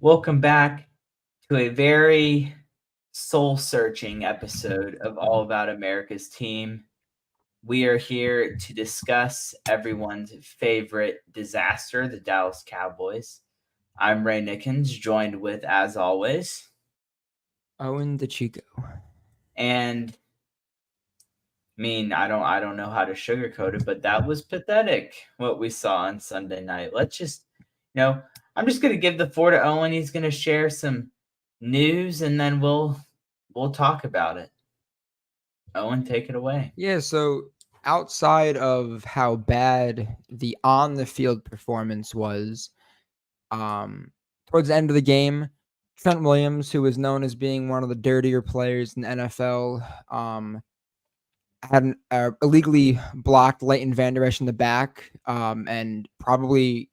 Welcome back to a very soul searching episode of All About America's Team. We are here to discuss everyone's favorite disaster, the Dallas Cowboys. I'm Ray Nickens, joined with, as always, Owen the Chico. and I don't know how to sugarcoat it, but that was pathetic what we saw on Sunday night. Let's just you know, I'm just gonna give the floor to Owen. He's gonna share some news and then we'll talk about it. Owen, take it away. Yeah, so outside of how bad the on the field performance was, towards the end of the game, Trent Williams, who was known as being one of the dirtier players in the NFL, had illegally blocked Leighton Vander Esch in the back, and probably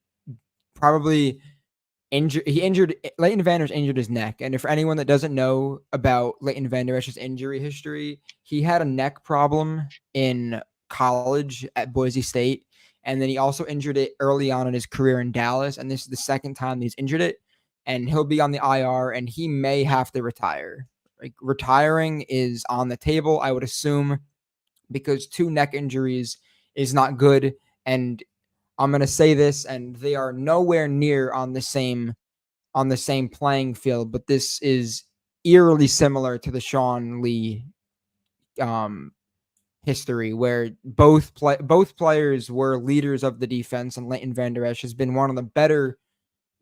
injured Leighton Vander Esch injured his neck. And if for anyone that doesn't know about Leighton Vander Esch's injury history, he had a neck problem in college at Boise State, and then he also injured it early on in his career in Dallas. And this is the second time he's injured it, and he'll be on the IR, and he may have to retire. Like, retiring is on the table, I would assume, because two neck injuries is not good. And I'm going to say this, and they are nowhere near on the same playing field, but this is eerily similar to the Sean Lee um, history, where both players were leaders of the defense, and Leighton Vander Esch has been one of the better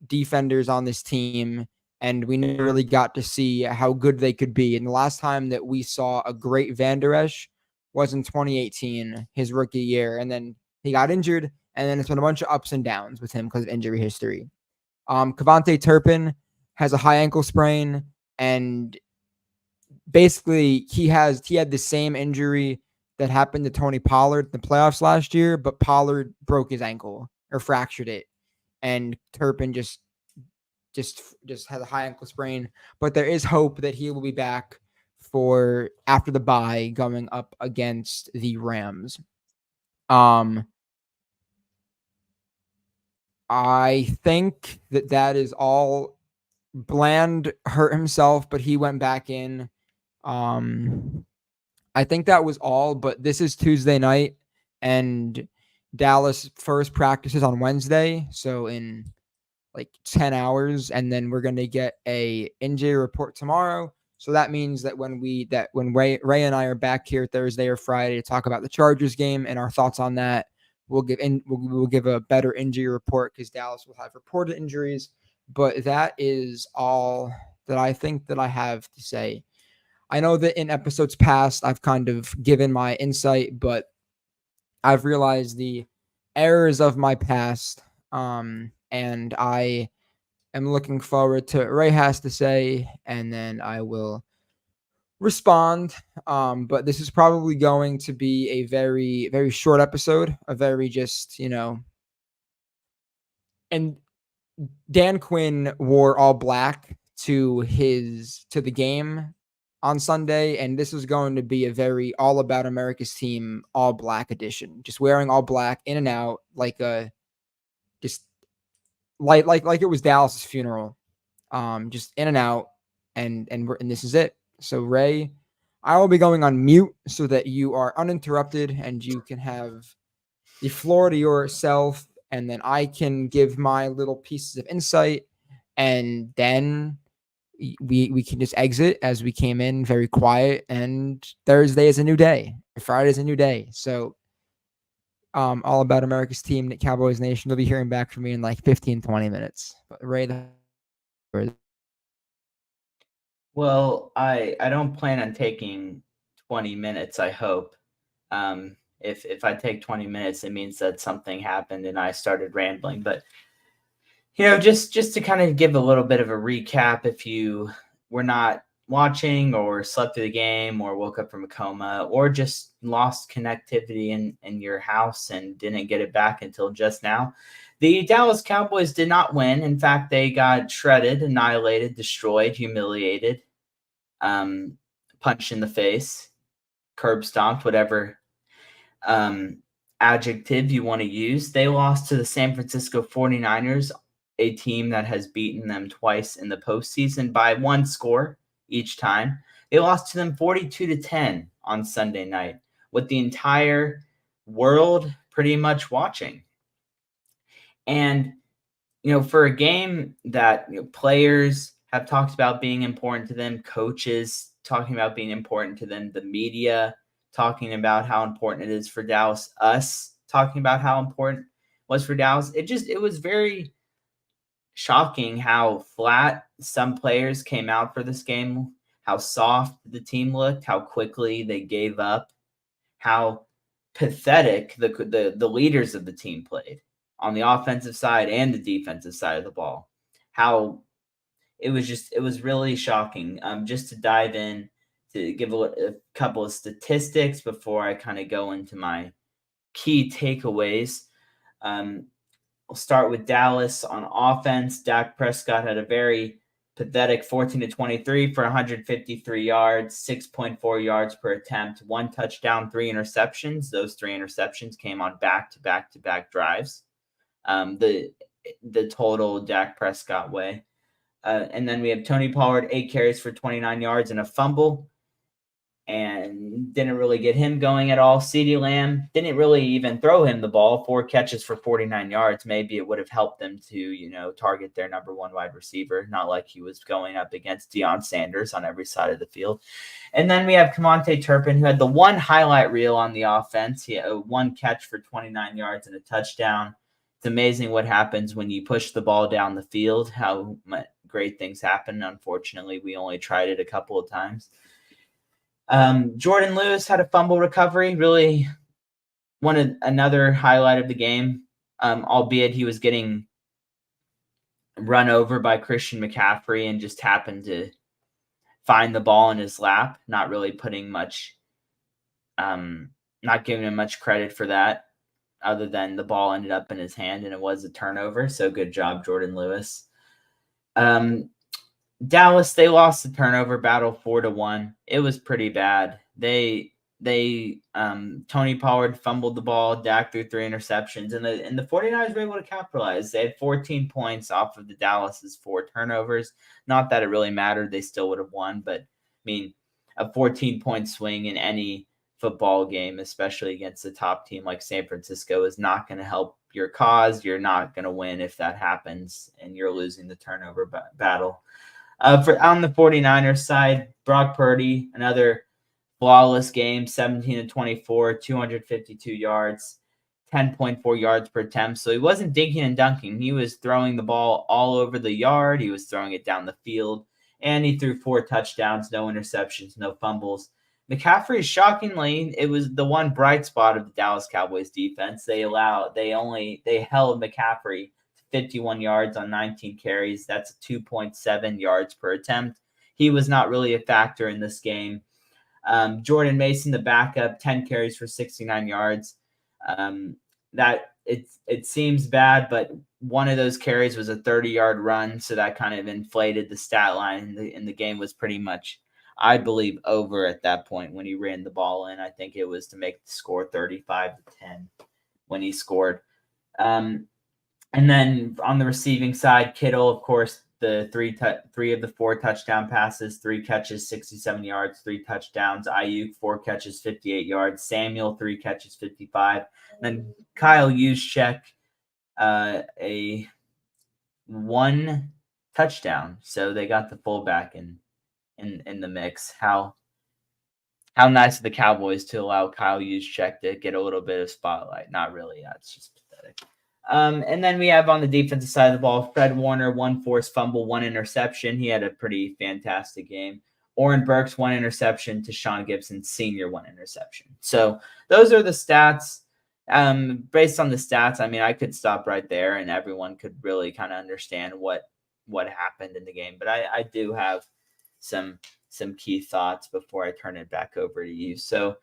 defenders on this team, and we never really got to see how good they could be. And the last time that we saw a great Vander Esch was in 2018, his rookie year, and then he got injured, and then it's been a bunch of ups and downs with him because of injury history. Kavonte Turpin has a high ankle sprain, and basically he had the same injury that happened to Tony Pollard in the playoffs last year, but Pollard broke his ankle or fractured it, and Turpin just has a high ankle sprain. But there is hope that he will be back for after the bye going up against the Rams. Um, I think that is all. Bland hurt himself, but he went back in. Um, I think that was all, but this is Tuesday night, and Dallas first practices on Wednesday, so in like 10 hours, and then we're going to get a injury report tomorrow. So that means that when Ray and I are back here Thursday or Friday to talk about the Chargers game and our thoughts on that, we'll give a better injury report because Dallas will have reported injuries. But that is all that I think that I have to say. I know that in episodes past I've kind of given my insight, but I've realized the errors of my past, and I am looking forward to what Ray has to say, and then I will respond. But this is probably going to be a very, very short episode, a very just, and Dan Quinn wore all black to the game on Sunday, and this was going to be a very all about America's team all black edition. Just wearing all black in and out just like it was Dallas's funeral. Just in and out, and this is it. So Ray, I will be going on mute so that you are uninterrupted and you can have the floor to yourself, and then I can give my little pieces of insight, and then we can just exit as we came in, very quiet. And Thursday is a new day. Friday is a new day. So all about America's team, Nick Cowboys Nation. You'll be hearing back from me in like 15, 20 minutes. But Ray, Well, I don't plan on taking 20 minutes, I hope. If I take 20 minutes, it means that something happened and I started rambling. But just to kind of give a little bit of a recap, if you were not watching or slept through the game or woke up from a coma or just lost connectivity in your house and didn't get it back until just now, the Dallas Cowboys did not win. In fact, they got shredded, annihilated, destroyed, humiliated, um, punched in the face, curb stomped, whatever um, adjective you want to use. They lost to the San Francisco 49ers a team that has beaten them twice in the postseason by one score each time. They lost to them 42-10 on Sunday night, with the entire world pretty much watching. And for a game that players have talked about being important to them, coaches talking about being important to them, the media talking about how important it is for Dallas, us talking about how important it was for Dallas. It was very shocking how flat some players came out for this game, how soft the team looked, how quickly they gave up, how pathetic the leaders of the team played on the offensive side and the defensive side of the ball. How it was really shocking. Just to dive in to give a couple of statistics before I kind of go into my key takeaways. We'll start with Dallas on offense. Dak Prescott had a very pathetic 14-23 for 153 yards, 6.4 yards per attempt, 1 touchdown, 3 interceptions. Those 3 interceptions came on back-to-back drives. The total Dak Prescott way. And then we have Tony Pollard, 8 carries for 29 yards and a fumble, and didn't really get him going at all. CeeDee Lamb didn't really even throw him the ball, 4 catches for 49 yards. Maybe it would have helped them to, target their number 1 wide receiver, not like he was going up against Deion Sanders on every side of the field. And then we have Kamonte Turpin, who had the one highlight reel on the offense. He had 1 catch for 29 yards and a touchdown. It's amazing what happens when you push the ball down the field, how great things happen. Unfortunately, we only tried it a couple of times. Jordan Lewis had a fumble recovery, really another highlight of the game, albeit he was getting run over by Christian McCaffrey and just happened to find the ball in his lap, not really putting much, not giving him much credit for that, other than the ball ended up in his hand and it was a turnover. So good job, Jordan Lewis. Dallas, they lost the turnover battle 4-1. It was pretty bad. Tony Pollard fumbled the ball, Dak threw 3 interceptions, and the 49ers were able to capitalize. They had 14 points off of the Dallas's 4 turnovers. Not that it really mattered. They still would have won, but I mean, a 14-point swing in any football game, especially against a top team like San Francisco, is not going to help your cause. You're not going to win if that happens and you're losing the turnover battle. On the 49ers side, Brock Purdy, another flawless game, 17-24, 252 yards, 10.4 yards per attempt. So he wasn't dinking and dunking. He was throwing the ball all over the yard. He was throwing it down the field, and he threw 4 touchdowns, no interceptions, no fumbles. McCaffrey, shockingly, it was the one bright spot of the Dallas Cowboys defense. They held McCaffrey 51 yards on 19 carries. That's 2.7 yards per attempt. He was not really a factor in this game. Jordan Mason, the backup, 10 carries for 69 yards. That it seems bad, but one of those carries was a 30-yard run, so that kind of inflated the stat line, and the game was pretty much, I believe, over at that point when he ran the ball in. I think it was to make the score 35-10 when he scored. And then on the receiving side, Kittle, of course, the three of the 4 touchdown passes, 3 catches, 67 yards, 3 touchdowns. Ayuk, 4 catches, 58 yards. Samuel, 3 catches, 55. And then Kyle Juszczyk, a 1 touchdown. So they got the fullback in the mix. How nice of the Cowboys to allow Kyle Juszczyk to get a little bit of spotlight. Not really. It's just pathetic. And then we have on the defensive side of the ball, Fred Warner, 1 forced fumble, 1 interception. He had a pretty fantastic game. Oren Burks, 1 interception. To Sean Gibson, Sr., 1 interception. So those are the stats. Based on the stats, I mean, I could stop right there and everyone could really kind of understand what happened in the game. But I do have some key thoughts before I turn it back over to you. So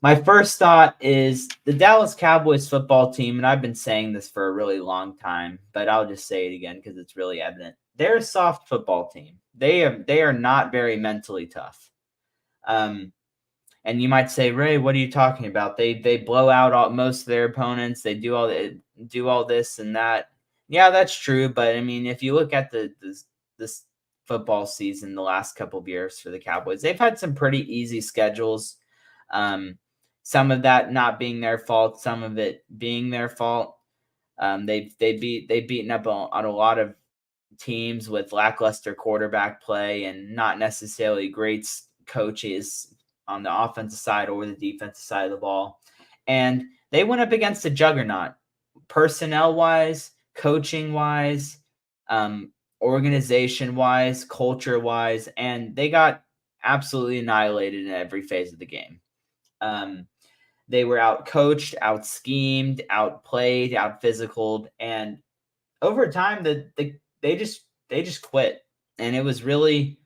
my first thought is the Dallas Cowboys football team, and I've been saying this for a really long time, but I'll just say it again because it's really evident. They're a soft football team. They are not very mentally tough. And you might say, Ray, what are you talking about? They blow out most of their opponents. They do all this and that. Yeah, that's true. But I mean, if you look at this football season, the last couple of years for the Cowboys, they've had some pretty easy schedules. Um, some of that not being their fault, some of it being their fault. They've beaten up on a lot of teams with lackluster quarterback play and not necessarily great coaches on the offensive side or the defensive side of the ball. And they went up against a juggernaut, personnel wise, coaching wise, organization wise, culture wise, and they got absolutely annihilated in every phase of the game. Um, they were out coached, out schemed, outplayed, out physicaled, and over time they just quit. And it was really,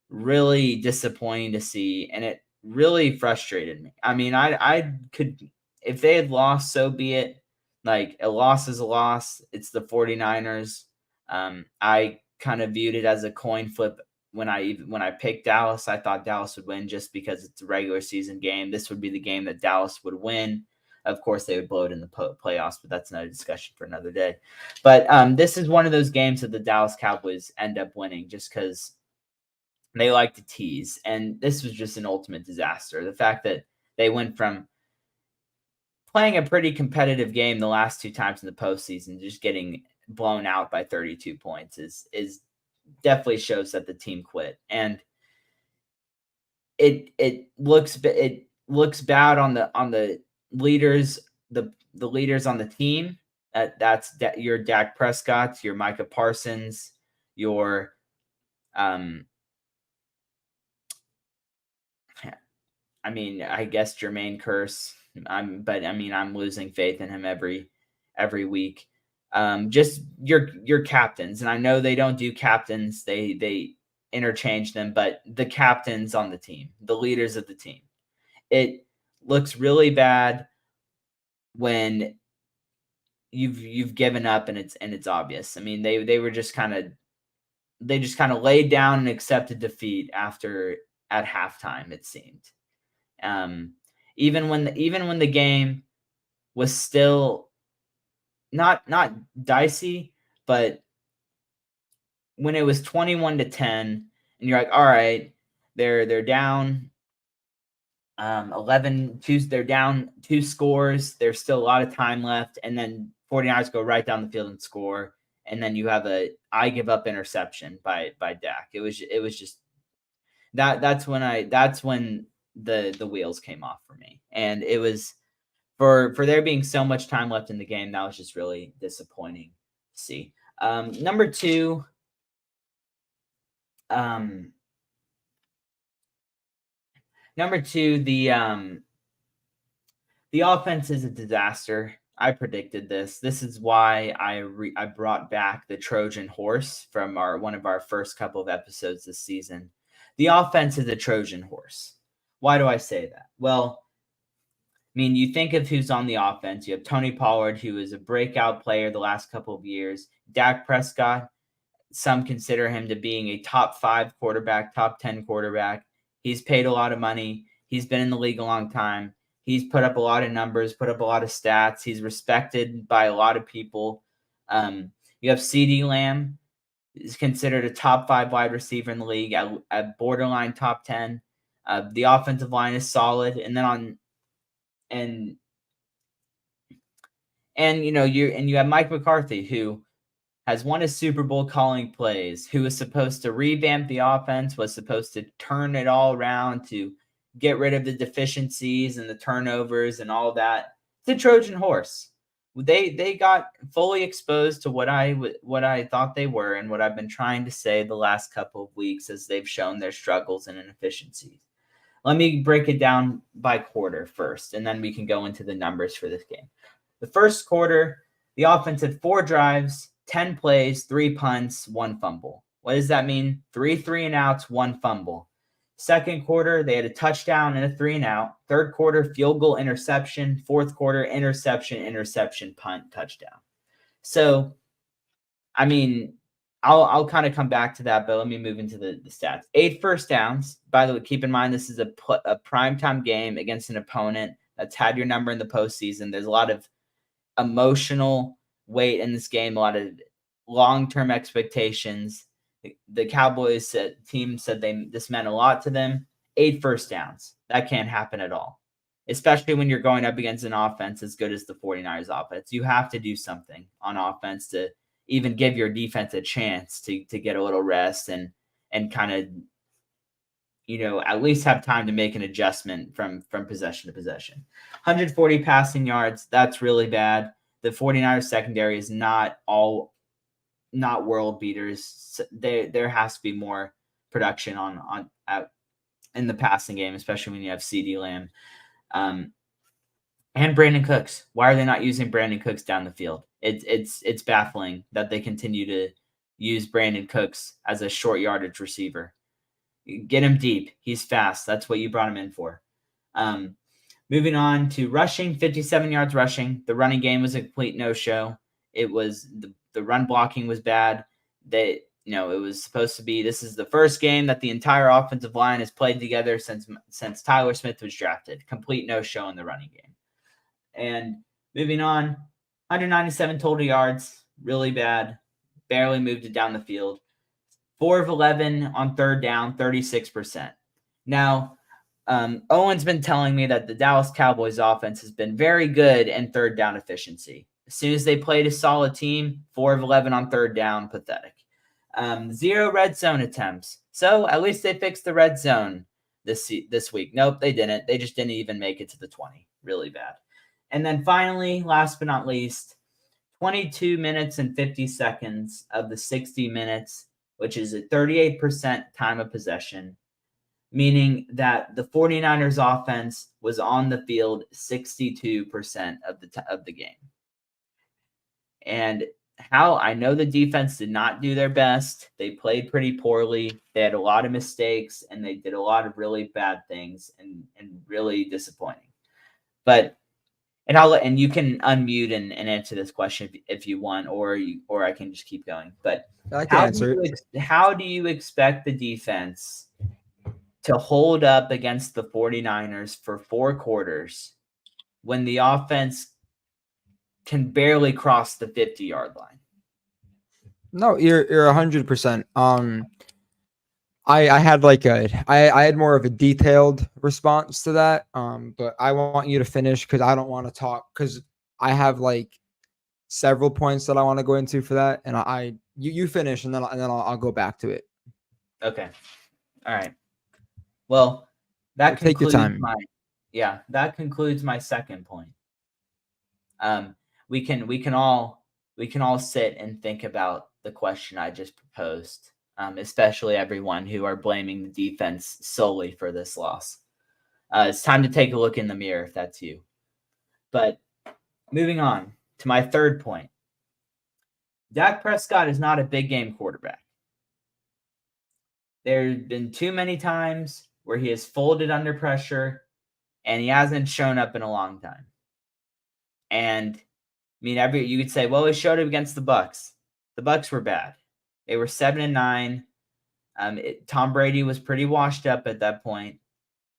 really disappointing to see, and it really frustrated me. I mean, I could, if they had lost, so be it. Like, a loss is a loss. It's the 49ers. I kind of viewed it as a coin flip when I picked Dallas. I thought Dallas would win just because it's a regular season game. This would be the game that Dallas would win. Of course, they would blow it in the playoffs, but that's another discussion for another day. But this is one of those games that the Dallas Cowboys end up winning just because they like to tease. And this was just an ultimate disaster. The fact that they went from playing a pretty competitive game the last two times in the postseason, just getting blown out by 32 points is definitely shows that the team quit. And it looks bad on the leaders, the leaders on the team. That's your Dak Prescott, your Micah Parsons, your I mean, I guess Jermaine Curse. I'm losing faith in him every week. Just your captains, and I know they don't do captains. They interchange them, but the captains on the team, the leaders of the team. It looks really bad when you've given up and it's obvious. I mean, they were just kind of laid down and accepted defeat at halftime, it seemed. Even when the game was still not dicey, but when it was 21-10 and you're like, all right, they're down 11-2, they're down 2 scores, there's still a lot of time left, and then 49ers go right down the field and score, and then you have a I give up interception by Dak. It was just that's when the wheels came off for me. And it was for there being so much time left in the game, that was just really disappointing to see. Number two, the offense is a disaster. I predicted this. This is why I brought back the Trojan horse from one of our first couple of episodes this season. The offense is a Trojan horse. Why do I say that? Well, I mean, you think of who's on the offense. You have Tony Pollard, who is a breakout player the last couple of years. Dak Prescott, some consider him to being a top 5 quarterback, top 10 quarterback. He's paid a lot of money. He's been in the league a long time. He's put up a lot of numbers, put up a lot of stats. He's respected by a lot of people. You have CeeDee Lamb, is considered a top 5 wide receiver in the league, at borderline top 10. The offensive line is solid, and then you have Mike McCarthy, who has won a Super Bowl calling plays, who was supposed to revamp the offense, was supposed to turn it all around, to get rid of the deficiencies and the turnovers and all that. It's a Trojan horse. They got fully exposed to what I thought they were, and what I've been trying to say the last couple of weeks as they've shown their struggles and inefficiencies. Let me break it down by quarter first, and then we can go into the numbers for this game. The first quarter, the offense had 4 drives, 10 plays, 3 punts, 1 fumble. What does that mean? 3 3-and-outs, 1 fumble. Second quarter, they had a touchdown and a 3-and-out. Third quarter, field goal, interception. Fourth quarter, interception, punt, touchdown. So, I mean, I'll kind of come back to that, but let me move into the stats. 8 first downs. By the way, keep in mind this is a primetime game against an opponent that's had your number in the postseason. There's a lot of emotional weight in this game, a lot of long-term expectations. The Cowboys team said this meant a lot to them. 8 first downs. That can't happen at all, especially when you're going up against an offense as good as the 49ers offense. You have to do something on offense to even give your defense a chance to get a little rest and kind of, at least have time to make an adjustment from possession to possession. 140 passing yards, that's really bad. The 49ers secondary is not world beaters. There has to be more production in the passing game, especially when you have CeeDee Lamb. And Brandon Cooks. Why are they not using Brandon Cooks down the field? It's baffling that they continue to use Brandon Cooks as a short yardage receiver. Get him deep. He's fast. That's what you brought him in for. Moving on to rushing, 57 yards rushing. The running game was a complete no-show. It was the run blocking was bad. It was supposed to be, this is the first game that the entire offensive line has played together since Tyler Smith was drafted. Complete no-show in the running game. And moving on, 197 total yards, really bad. Barely moved it down the field. 4 of 11 on third down, 36%. Now, Owen's been telling me that the Dallas Cowboys offense has been very good in third down efficiency. As soon as they played a solid team, 4 of 11 on third down, pathetic. 0 red zone attempts. So at least they fixed the red zone this week. Nope, they didn't. They just didn't even make it to the 20. Really bad. And then finally, last but not least, 22 minutes and 50 seconds of the 60 minutes, which is a 38% time of possession, meaning that the 49ers offense was on the field 62% of the game. And how I know the defense did not do their best. They played pretty poorly. They had a lot of mistakes, and they did a lot of really bad things and really disappointing. But and you can unmute and answer this question if you want, or I can just keep going. But I can answer it. How do you expect the defense to hold up against the 49ers for 4 quarters when the offense can barely cross the 50-yard line? No, you're 100%. I had I had more of a detailed response to that. But I want you to finish because I don't want to talk because I have several points that I want to go into for that. And you finish and then I'll go back to it. Okay. All right. Well, that take your time. That concludes my second point. We can all sit and think about the question I just proposed. Especially everyone who are blaming the defense solely for this loss. It's time to take a look in the mirror if that's you. But moving on to my third point. Dak Prescott is not a big game quarterback. There have been too many times where he has folded under pressure and he hasn't shown up in a long time. And you could say, well, he showed up against the Bucs. The Bucs were bad. They were 7-9. Tom Brady was pretty washed up at that point,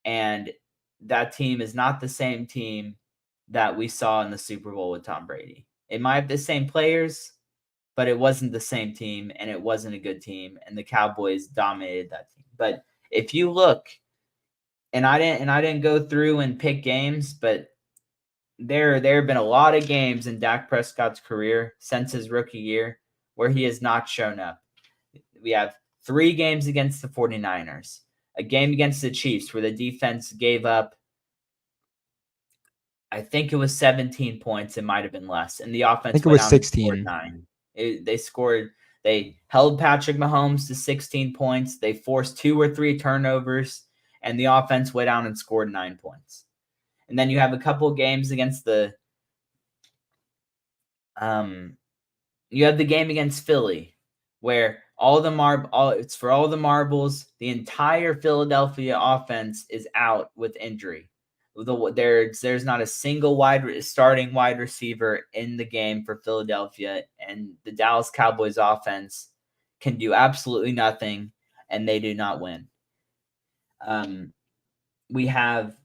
and that team is not the same team that we saw in the Super Bowl with Tom Brady. It might have the same players, but it wasn't the same team, and it wasn't a good team, and the Cowboys dominated that team. But if you look, and I didn't go through and pick games, but there have been a lot of games in Dak Prescott's career since his rookie year where he has not shown up. We have 3 games against the 49ers, a game against the Chiefs where the defense gave up, I think it was 17 points. It might have been less. And the offense, I think it was 16. They held Patrick Mahomes to 16 points. They forced 2 or 3 turnovers, and the offense went down and scored 9 points. And then you have a couple of games against you have the game against Philly where it's for all the marbles. The entire Philadelphia offense is out with injury. There's not a single starting wide receiver in the game for Philadelphia, and the Dallas Cowboys offense can do absolutely nothing, and they do not win. We have,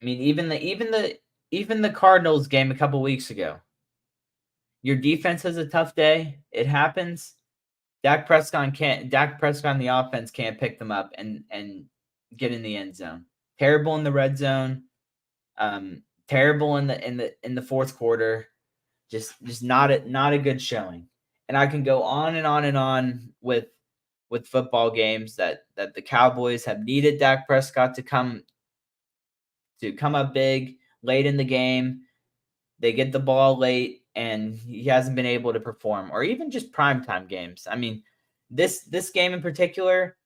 even the even the Cardinals game a couple weeks ago. Your defense has a tough day. It happens. Dak Prescott and the offense can't pick them up and get in the end zone. Terrible in the red zone. Terrible in the fourth quarter. Just not a good showing. And I can go on and on and on with football games that the Cowboys have needed Dak Prescott to come up big late in the game. They get the ball late and he hasn't been able to perform, or even just primetime games. I mean, this game in particular,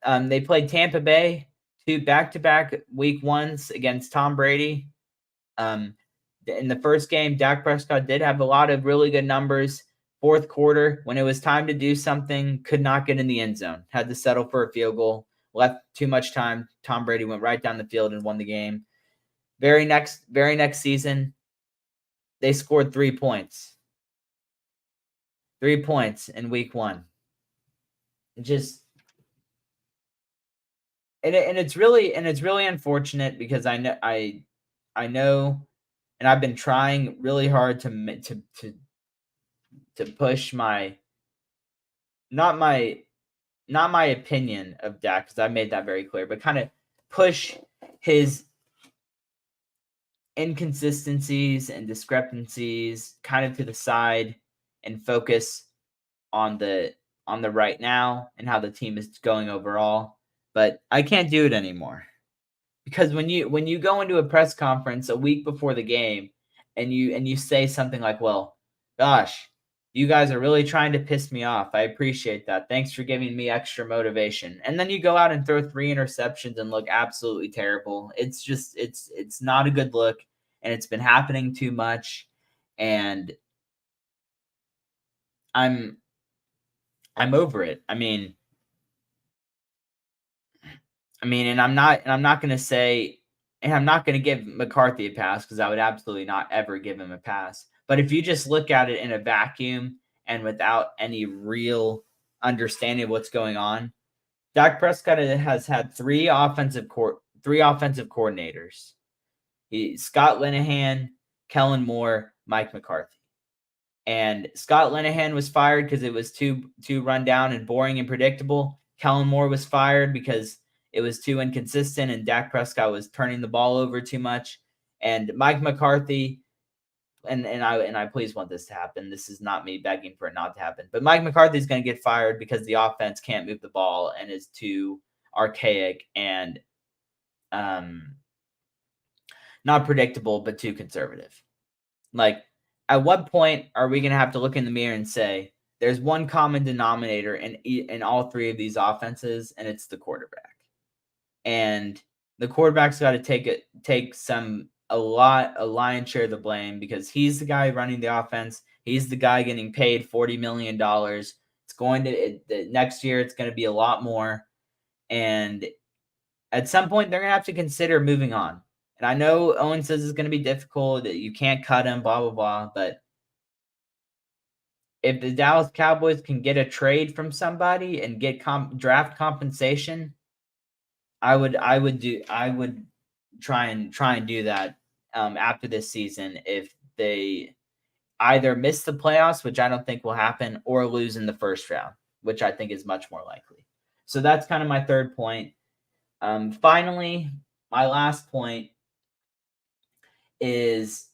they played Tampa Bay, 2 back-to-back week ones against Tom Brady. In the first game, Dak Prescott did have a lot of really good numbers. Fourth quarter, when it was time to do something, could not get in the end zone. Had to settle for a field goal. Left too much time. Tom Brady went right down the field and won the game. Very next season, they scored 3 points. 3 points in week 1. Just and it's really unfortunate because I know, and I've been trying really hard to push my not my opinion of Dak, because I made that very clear, but kind of push his inconsistencies and discrepancies kind of to the side and focus on the right now and how the team is going overall. But I can't do it anymore, because when you go into a press conference a week before the game and you say something like, well, gosh, you guys are really trying to piss me off. I appreciate that. Thanks for giving me extra motivation. And then you go out and throw 3 interceptions and look absolutely terrible. It's just it's not a good look, and it's been happening too much. And I'm over it. I mean, and I'm not going to say, and I'm not going to give McCarthy a pass, because I would absolutely not ever give him a pass. But if you just look at it in a vacuum and without any real understanding of what's going on, Dak Prescott has had 3 offensive coordinators. Scott Linehan, Kellen Moore, Mike McCarthy. And Scott Linehan was fired because it was too run down and boring and predictable. Kellen Moore was fired because it was too inconsistent and Dak Prescott was turning the ball over too much. And Mike McCarthy, and I please want this to happen. This is not me begging for it not to happen. But Mike McCarthy is going to get fired because the offense can't move the ball and is too archaic and not predictable, but too conservative. Like, at what point are we going to have to look in the mirror and say there's one common denominator in all 3 of these offenses, and it's the quarterback? And the quarterback's got to take a lion's share of the blame, because he's the guy running the offense. He's the guy getting paid $40 million. It's going to next year. It's going to be a lot more. And at some point, they're going to have to consider moving on. And I know Owen says it's going to be difficult, that you can't cut him, blah, blah, blah. But if the Dallas Cowboys can get a trade from somebody and get draft compensation, I would try and do that after this season if they either miss the playoffs, which I don't think will happen, or lose in the first round, which I think is much more likely. So that's kind of my third point. Finally, my last point is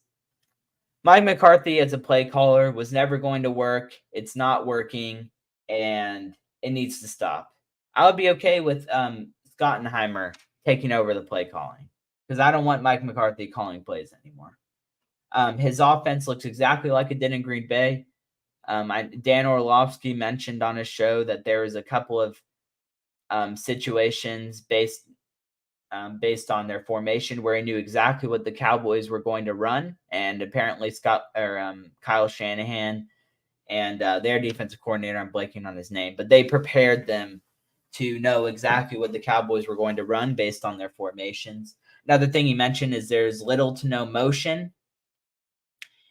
Mike McCarthy as a play caller was never going to work. It's not working, and it needs to stop. I would be okay with Schottenheimer taking over the play calling, because I don't want Mike McCarthy calling plays anymore. His offense looks exactly like it did in Green Bay. Dan Orlovsky mentioned on his show that there was a couple of situations based on their formation where he knew exactly what the Cowboys were going to run, and apparently Kyle Shanahan and their defensive coordinator, I'm blanking on his name, but they prepared them to know exactly what the Cowboys were going to run based on their formations. Another thing he mentioned is there's little to no motion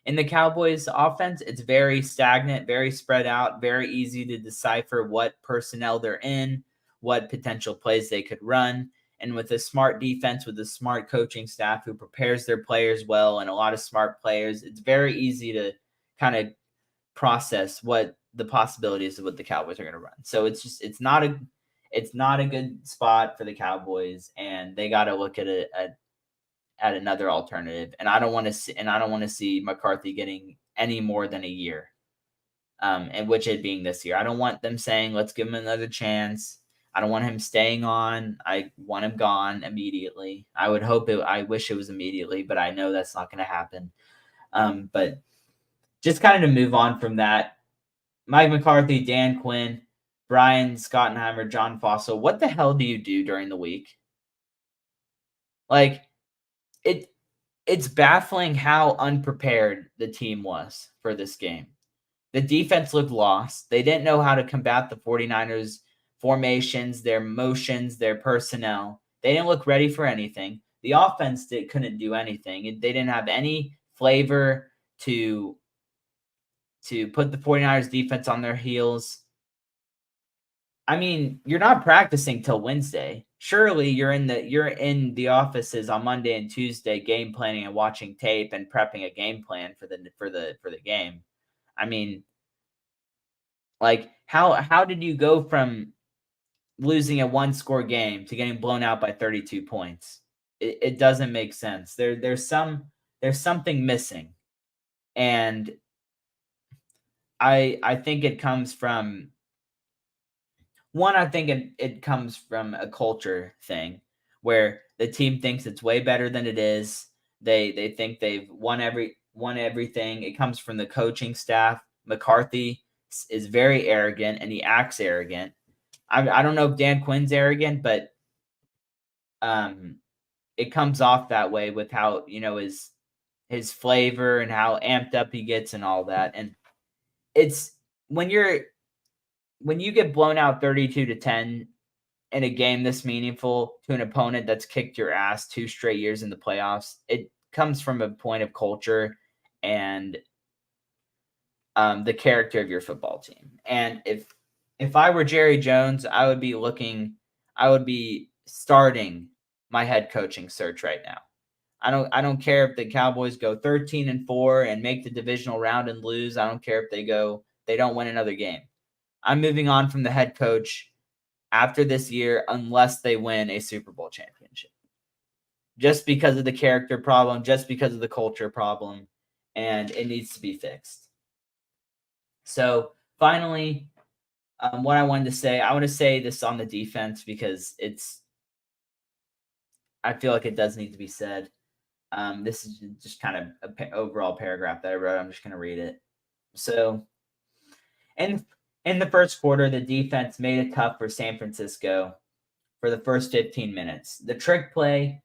in the Cowboys offense. It's very stagnant, very spread out, very easy to decipher what personnel they're in, what potential plays they could run. And with a smart defense, with a smart coaching staff who prepares their players well and a lot of smart players, it's very easy to kind of process what the possibilities of what the Cowboys are going to run. So it's not a good spot for the Cowboys, and they got to look at at another alternative. And I don't want to see McCarthy getting any more than a year, and which it being this year. I don't want them saying let's give him another chance. I don't want him staying on. I want him gone immediately. I wish it was immediately, but I know that's not going to happen. But just kind of to move on from that, Mike McCarthy, Dan Quinn, Brian Schottenheimer, John Fossil, what the hell do you do during the week? Like, it's baffling how unprepared the team was for this game. The defense looked lost. They didn't know how to combat the 49ers formations, their motions, their personnel. They didn't look ready for anything. The offense couldn't do anything. They didn't have any flavor to put the 49ers defense on their heels. I mean, you're not practicing till Wednesday. Surely you're in the offices on Monday and Tuesday game planning and watching tape and prepping a game plan for the game. I mean, like how did you go from losing a 1-score game to getting blown out by 32 points? It doesn't make sense. There's something missing. And I think it comes from one, I think it comes from a culture thing where the team thinks it's way better than it is. They think they've won everything. It comes from the coaching staff. McCarthy is very arrogant and he acts arrogant. I don't know if Dan Quinn's arrogant, but it comes off that way with how, his flavor and how amped up he gets and all that. And it's when you get blown out 32-10 in a game this meaningful to an opponent that's kicked your ass 2 straight years in the playoffs, it comes from a point of culture and the character of your football team. And if I were Jerry Jones, I would be starting my head coaching search right now. I don't care if the Cowboys go 13-4 and make the divisional round and lose. I don't care if they don't win another game. I'm moving on from the head coach after this year unless they win a Super Bowl championship. Just because of the character problem, just because of the culture problem, and it needs to be fixed. So finally, what I want to say this on the defense because I feel like it does need to be said. This is just kind of an overall paragraph that I wrote. I'm just going to read it. So, in the first quarter, the defense made it tough for San Francisco for the first 15 minutes. The trick play,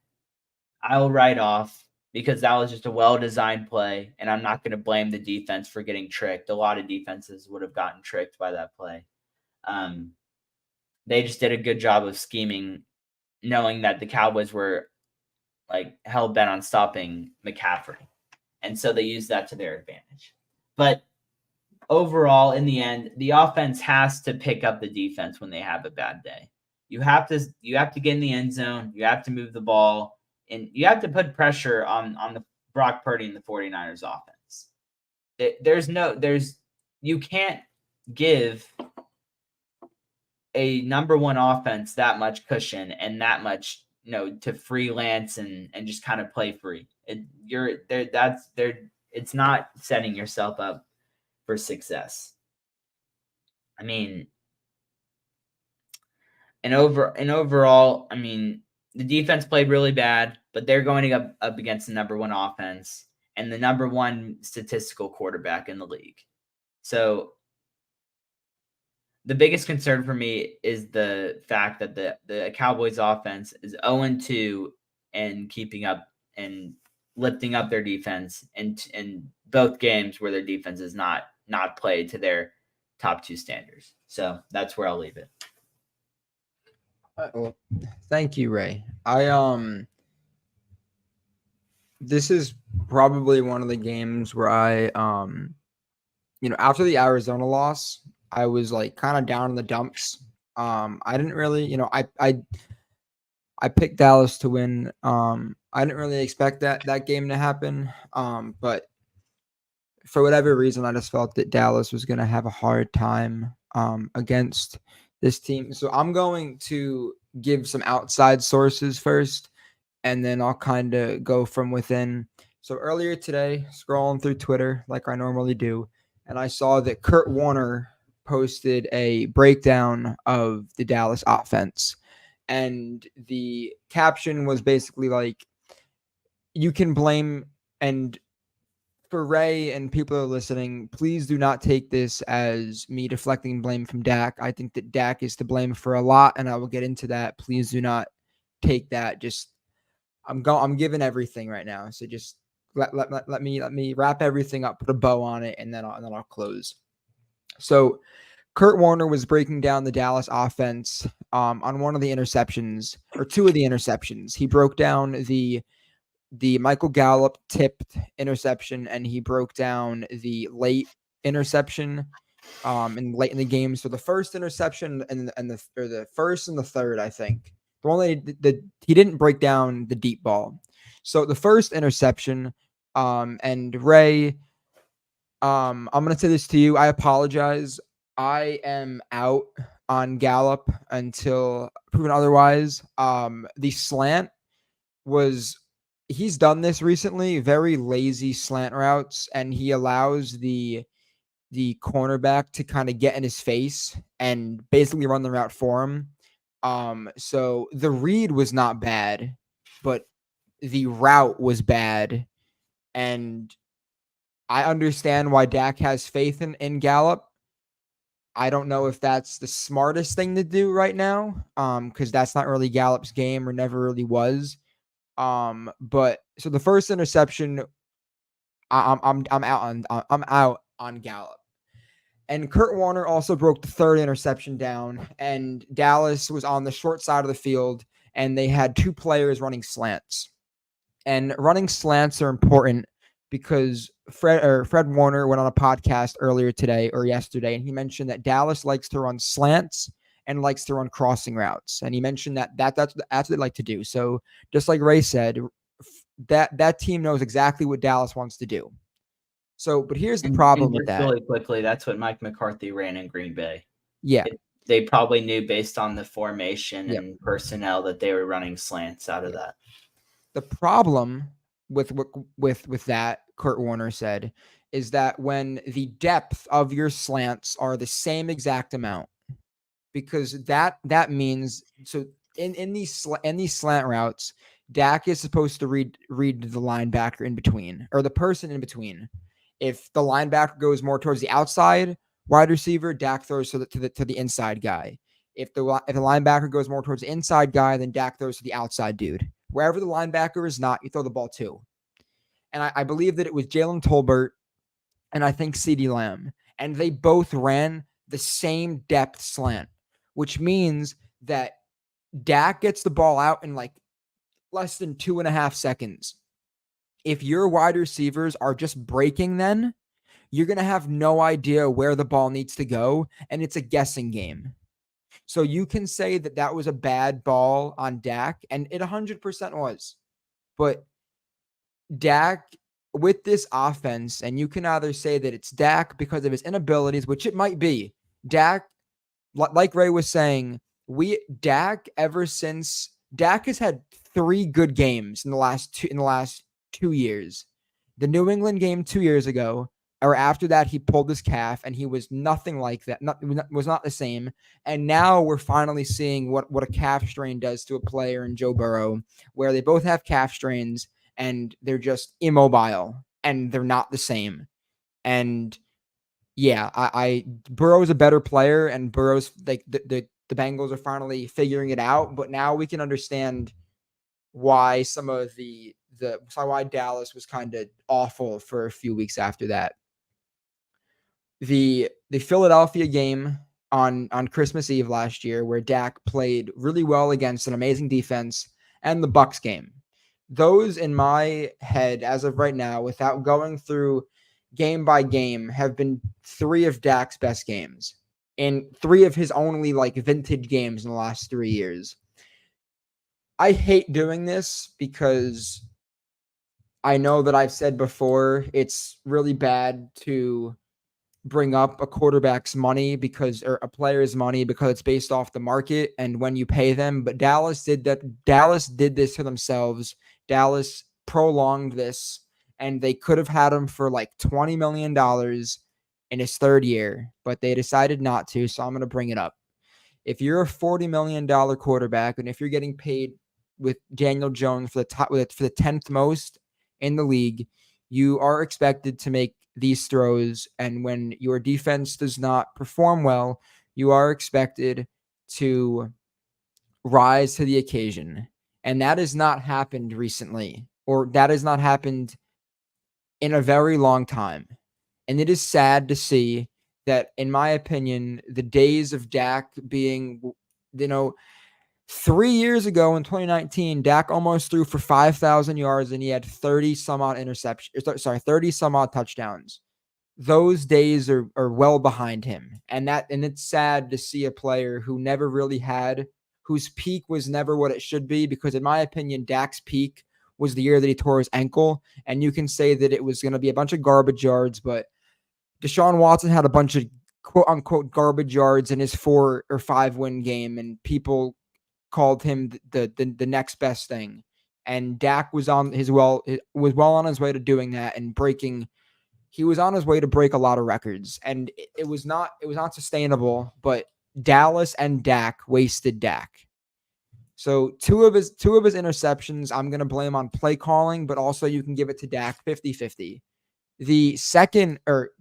I'll write off because that was just a well-designed play, and I'm not going to blame the defense for getting tricked. A lot of defenses would have gotten tricked by that play. They just did a good job of scheming, knowing that the Cowboys were like hell-bent on stopping McCaffrey. And so they used that to their advantage. But overall, in the end, the offense has to pick up the defense when they have a bad day. You have to get in the end zone. You have to move the ball. And you have to put pressure on the Brock Purdy and the 49ers offense. You can't give a number one offense that much cushion and that much to freelance and just kind of play free. It's not setting yourself up for success. I mean, and overall, I mean, the defense played really bad, but they're going up against the number one offense and the number one statistical quarterback in the league. So the biggest concern for me is the fact that the Cowboys offense is 0-2 and keeping up and lifting up their defense in both games where their defense is not played to their top 2 standards. So that's where I'll leave it. Well, thank you, Ray. This is probably one of the games where I after the Arizona loss, I was like kind of down in the dumps. I didn't really, I picked Dallas to win. I didn't really expect that game to happen. But for whatever reason, I just felt that Dallas was going to have a hard time against this team. So I'm going to give some outside sources first, and then I'll kind of go from within. So earlier today, scrolling through Twitter like I normally do, and I saw that Kurt Warner posted a breakdown of the Dallas offense. And the caption was basically like, you can blame, and for Ray and people who are listening, please do not take this as me deflecting blame from Dak. I think that Dak is to blame for a lot, and I will get into that. Please do not take that. Just I'm giving everything right now. So just let me wrap everything up, put a bow on it, and then I'll close. So Kurt Warner was breaking down the Dallas offense on one of the interceptions, or two of the interceptions. He broke down the Michael Gallup tipped interception, and he broke down the late interception and late in the game. So the first interception and the first and the third, I think. The only he didn't break down the deep ball. So the first interception, and Ray, I'm gonna say this to you. I apologize. I am out on Gallup until proven otherwise. The slant was he's done this recently, very lazy slant routes, and he allows the cornerback to kind of get in his face and basically run the route for him. So the read was not bad, but the route was bad. And I understand why Dak has faith in Gallup. I don't know if that's the smartest thing to do right now, because that's not really Gallup's game, or never really was. But so the first interception, I'm out on Gallup. And Kurt Warner also broke the third interception down, and Dallas was on the short side of the field, and they had two players running slants. And running slants are important because Fred Warner went on a podcast earlier today or yesterday, and he mentioned that Dallas likes to run slants and likes to run crossing routes. And he mentioned that's what they like to do. So just like Ray said, that team knows exactly what Dallas wants to do. So, but here's the problem with that. Really quickly, that's what Mike McCarthy ran in Green Bay. Yeah. They probably knew based on the formation Yep. and personnel that they were running slants out of that. The problem with that, Kurt Warner said, is that when the depth of your slants are the same exact amount, because that means, so in these slant routes, Dak is supposed to read the linebacker in between, or the person in between. If the linebacker goes more towards the outside wide receiver, Dak throws to the inside guy. If the linebacker goes more towards the inside guy, then Dak throws to the outside dude. Wherever the linebacker is not, you throw the ball to. And I believe that it was Jalen Tolbert and I think CeeDee Lamb, and they both ran the same depth slant, which means that Dak gets the ball out in like less than 2.5 seconds. If your wide receivers are just breaking, then you're going to have no idea where the ball needs to go, and it's a guessing game. So you can say that was a bad ball on Dak, and it 100% was. But Dak, with this offense, and you can either say that it's Dak because of his inabilities, which it might be. Dak, like Ray was saying, Dak has had 3 good games in the last 2 years. The New England game 2 years ago, or after that, he pulled his calf, and he was nothing like that. Was not the same. And now we're finally seeing what a calf strain does to a player in Joe Burrow, where they both have calf strains, and they're just immobile, and they're not the same. And yeah, Burrow's a better player, and Burrow's like the Bengals are finally figuring it out. But now we can understand why some of why Dallas was kind of awful for a few weeks after that. The Philadelphia game on Christmas Eve last year, where Dak played really well against an amazing defense, and the Bucs game. Those, in my head, as of right now, without going through game by game, have been 3 of Dak's best games, and 3 of his only like vintage games in the last 3 years. I hate doing this because I know that I've said before it's really bad to bring up a quarterback's money or a player's money because it's based off the market and when you pay them. But Dallas did that. Dallas did this to themselves. Dallas prolonged this, and they could have had him for like $20 million in his third year, but they decided not to. So I'm going to bring it up. If you're a $40 million quarterback, and if you're getting paid with Daniel Jones for the 10th most in the league, you are expected to make these throws. And when your defense does not perform well, you are expected to rise to the occasion. And that has not happened recently, or that has not happened in a very long time. And it is sad to see that, in my opinion, the days of Dak being, 3 years ago in 2019, Dak almost threw for 5,000 yards and he had 30 some odd interceptions. 30 some odd touchdowns. Those days are well behind him. And it's sad to see a player who never really whose peak was never what it should be, because in my opinion, Dak's peak was the year that he tore his ankle. And you can say that it was going to be a bunch of garbage yards, but Deshaun Watson had a bunch of quote unquote garbage yards in his 4 or 5 win game, and people called him the next best thing. And Dak was well on his way to doing that and breaking. He was on his way to break a lot of records, and it was not sustainable. But Dallas and Dak wasted Dak. So two of his interceptions, I'm going to blame on play calling, but also you can give it to Dak 50-50. The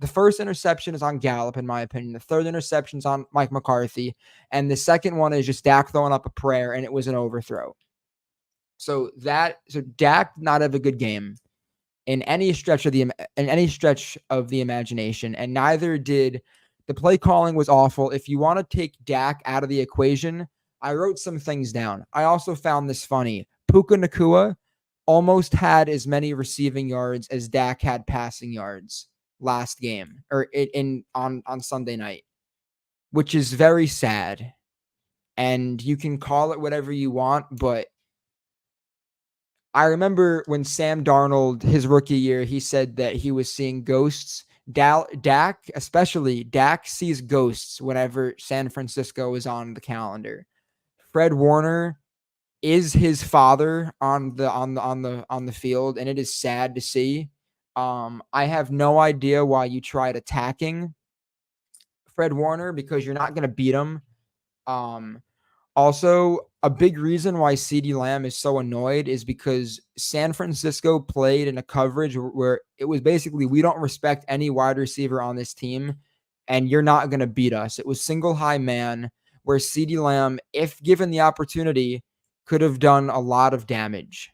first interception is on Gallup, in my opinion. The third interception is on Mike McCarthy. And the second one is just Dak throwing up a prayer, and it was an overthrow. So Dak did not have a good game in any stretch of the imagination, and neither did the play calling. Was awful. If you want to take Dak out of the equation, I wrote some things down. I also found this funny. Puka Nacua almost had as many receiving yards as Dak had passing yards last game, or on Sunday night, which is very sad. And you can call it whatever you want, but I remember when Sam Darnold, his rookie year, he said that he was seeing ghosts. Dak sees ghosts whenever San Francisco is on the calendar. Fred Warner is his father on the field, and it is sad to see. I have no idea why you tried attacking Fred Warner, because you're not going to beat him. Also, a big reason why CeeDee Lamb is so annoyed is because San Francisco played in a coverage where it was basically, we don't respect any wide receiver on this team, and you're not going to beat us. It was single high man, where CeeDee Lamb, if given the opportunity, could have done a lot of damage.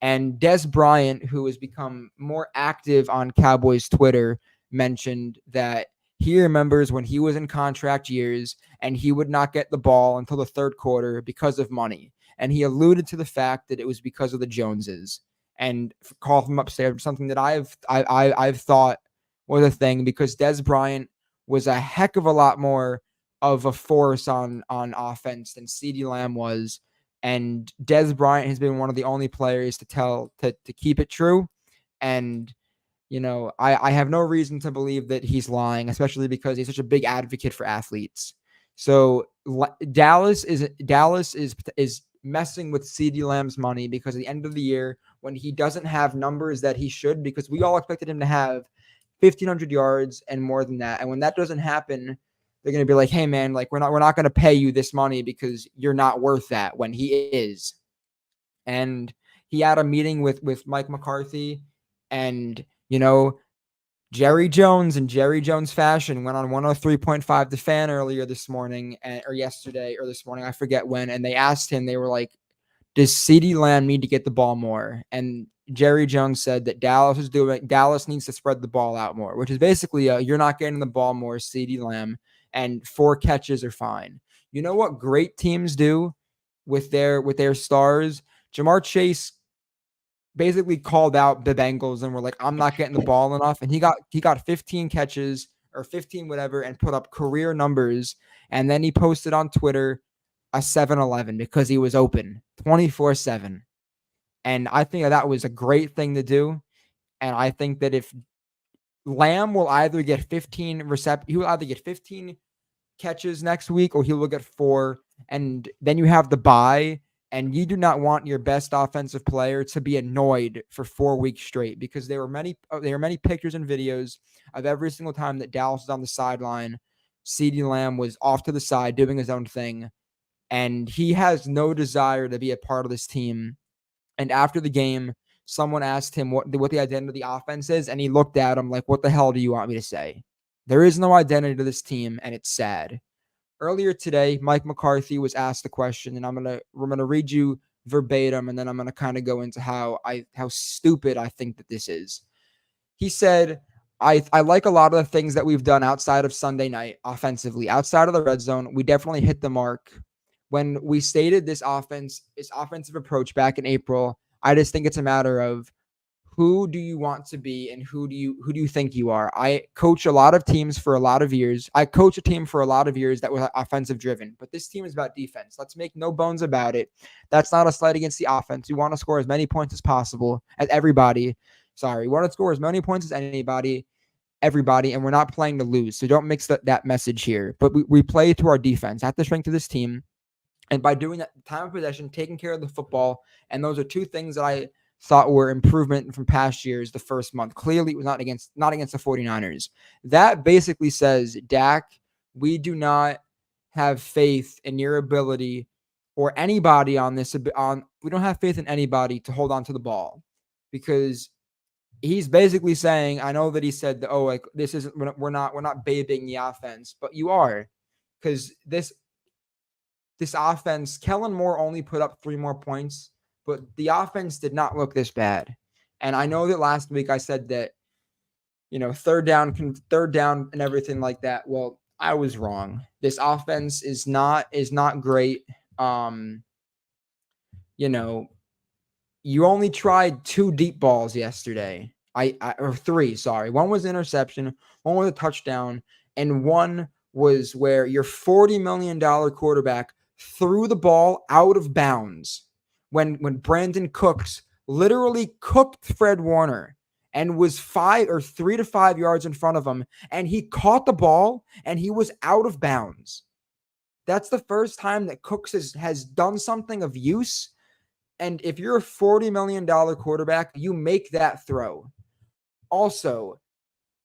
And Des Bryant, who has become more active on Cowboys Twitter, mentioned that he remembers when he was in contract years and he would not get the ball until the third quarter because of money. And he alluded to the fact that it was because of the Joneses, and called him upstairs, something that I've thought was a thing, because Des Bryant was a heck of a lot more of a force on offense than CeeDee Lamb was. And Des Bryant has been one of the only players to keep it true. And, I have no reason to believe that he's lying, especially because he's such a big advocate for athletes. So Dallas is messing with CeeDee Lamb's money, because at the end of the year, when he doesn't have numbers that he should, because we all expected him to have 1,500 yards and more than that. And when that doesn't happen, they're going to be like, hey man, like we're not going to pay you this money because you're not worth that, when he is. And he had a meeting with Mike McCarthy, and, Jerry Jones in Jerry Jones fashion went on 103.5 The Fan earlier this morning, or yesterday or this morning, I forget when. And they asked him, they were like, does CeeDee Lamb need to get the ball more? And Jerry Jones said that Dallas needs to spread the ball out more, which is basically you're not getting the ball more, CeeDee Lamb, and 4 catches are fine. You know what great teams do with their stars? Jamar Chase basically called out the Bengals and were like, I'm not getting the ball enough. And he got 15 catches or 15 whatever and put up career numbers. And then he posted on Twitter a 7-Eleven because he was open 24/7. And I think that was a great thing to do. And I think that if Lamb will either get 15 he will either get 15 catches next week or he will get 4. And then you have the bye. And you do not want your best offensive player to be annoyed for 4 weeks straight, because there were many pictures and videos of every single time that Dallas was on the sideline. CeeDee Lamb was off to the side doing his own thing, and he has no desire to be a part of this team. And after the game, someone asked him what the identity of the offense is, and he looked at him like, "What the hell do you want me to say? There is no identity to this team, and it's sad." Earlier today, Mike McCarthy was asked the question, and we're gonna read you verbatim, and then I'm gonna kind of go into how stupid I think that this is. He said, I like a lot of the things that we've done outside of Sunday night offensively. Outside of the red zone, we definitely hit the mark. When we stated this offensive approach back in April, I just think it's a matter of who do you want to be and who do you think you are? I coach a lot of teams for a lot of years. I coach a team for a lot of years that was offensive driven, but this team is about defense. Let's make no bones about it. That's not a slight against the offense. We want to score as many points as possible as everybody. Sorry, we want to score as many points as everybody, and we're not playing to lose. So don't mix that message here. But we play to our defense. That's the strength of this team. And by doing that, time of possession, taking care of the football, and those are two things that I thought were improvement from past years. The first month clearly it was not against the 49ers. That basically says, Dak, we do not have faith in your ability or anybody on this. We don't have faith in anybody to hold on to the ball, because he's basically saying, I know that he said that, oh, like this isn't, we're not babying the offense, but you are, because this offense, Kellen Moore only put up 3 more points, but the offense did not look this bad. And I know that last week I said that, third down and everything like that. Well, I was wrong. This offense is not great. You only tried 2 deep balls yesterday. Or 3, sorry. One was an interception, one was a touchdown, and one was where your $40 million quarterback threw the ball out of bounds when Brandon Cooks literally cooked Fred Warner and was 3 to 5 yards in front of him, and he caught the ball and he was out of bounds. That's the first time that Cooks has done something of use. And if you're a $40 million quarterback, you make that throw. Also,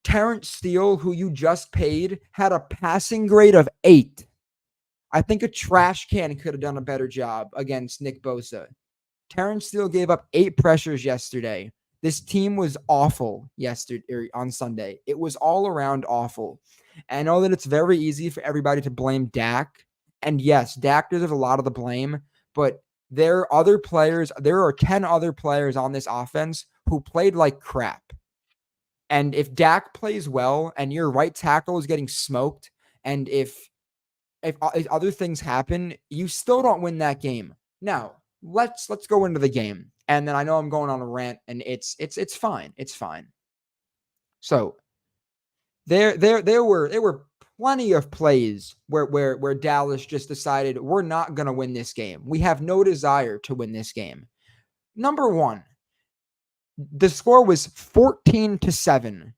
Terrence Steele, who you just paid, had a passing grade of 8. I think a trash can could have done a better job against Nick Bosa. Terrence Steele gave up 8 pressures yesterday. This team was awful on Sunday. It was all around awful. And I know that it's very easy for everybody to blame Dak. And yes, Dak deserves a lot of the blame, but there are 10 other players on this offense who played like crap. And if Dak plays well and your right tackle is getting smoked, and if other things happen, you still don't win that game. Now, let's go into the game. And then I know I'm going on a rant, and it's fine. It's fine. So there were plenty of plays where Dallas just decided we're not going to win this game. We have no desire to win this game. Number 1, the score was 14-7,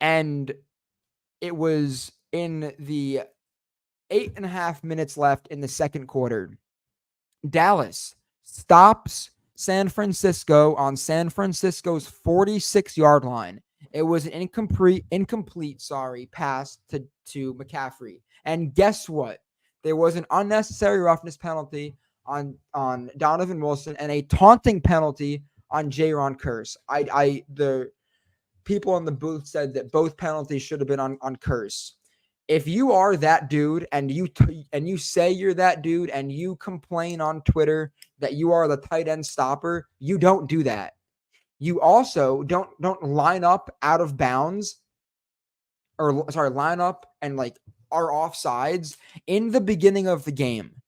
and it was in the 8.5 minutes left in the second quarter. Dallas stops San Francisco on San Francisco's 46-yard line. It was an incomplete pass to McCaffrey. And guess what? There was an unnecessary roughness penalty on Donovan Wilson and a taunting penalty on Jaron Kearse. The people in the booth said that both penalties should have been on Kearse. If you are that dude and you say you're that dude and you complain on Twitter that you are the tight end stopper, you don't do that. You also don't line up out of bounds, line up and are offsides in the beginning of the game.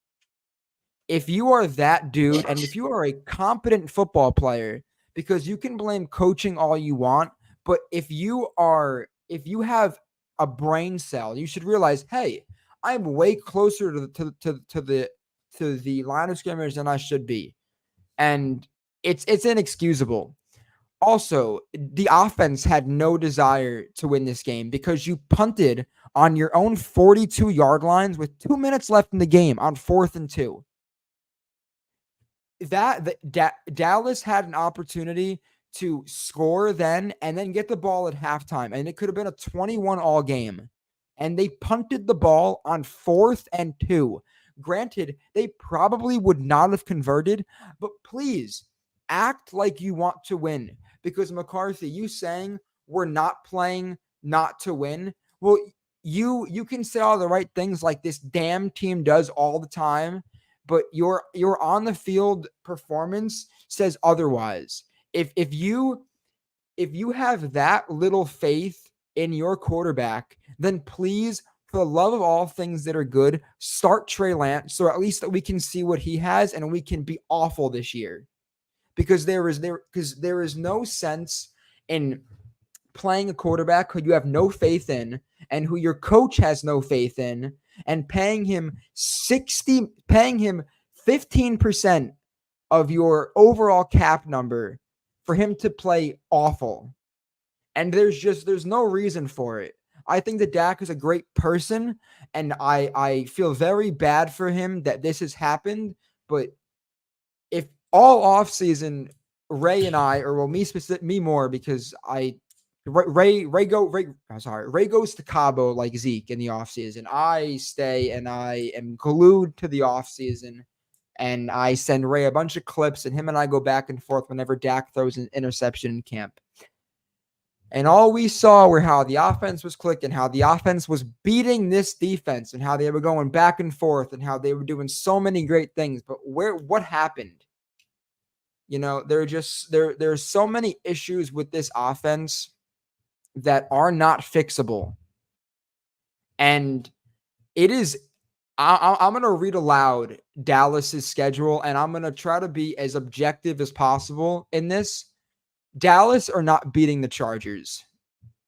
If you are that dude and if you are a competent football player, because you can blame coaching all you want, but if you have a brain cell, you should realize, hey, I'm way closer to the line of scrimmage than I should be, and it's inexcusable. Also, the offense had no desire to win this game because you punted on your own 42-yard lines with 2 minutes left in the game on 4th and 2. Dallas had an opportunity to score then and then get the ball at halftime, and it could have been a 21-all game. And they punted the ball on 4th and 2. Granted, they probably would not have converted, but please act like you want to win. Because McCarthy, you saying we're not playing not to win. Well, you can say all the right things like this damn team does all the time, but your on the field performance says otherwise. If you have that little faith in your quarterback, then please, for the love of all things that are good, start Trey Lance so at least that we can see what he has and we can be awful this year. Because there is no sense in playing a quarterback who you have no faith in and who your coach has no faith in and paying him 15% of your overall cap number for him to play awful. And there's no reason for it. I think that Dak is a great person, and I feel very bad for him that this has happened. But if all offseason Ray and I, or well, me more because Ray goes to Cabo like Zeke in the offseason. I stay and I am glued to the offseason, and I send Ray a bunch of clips, and him and I go back and forth whenever Dak throws an interception in camp. And all we saw were how the offense was clicking, how the offense was beating this defense, and how they were going back and forth, and how they were doing so many great things. But what happened? You know, there's so many issues with this offense that are not fixable. And it is, I'm going to read aloud Dallas's schedule, and I'm going to try to be as objective as possible in this. Dallas are not beating the Chargers.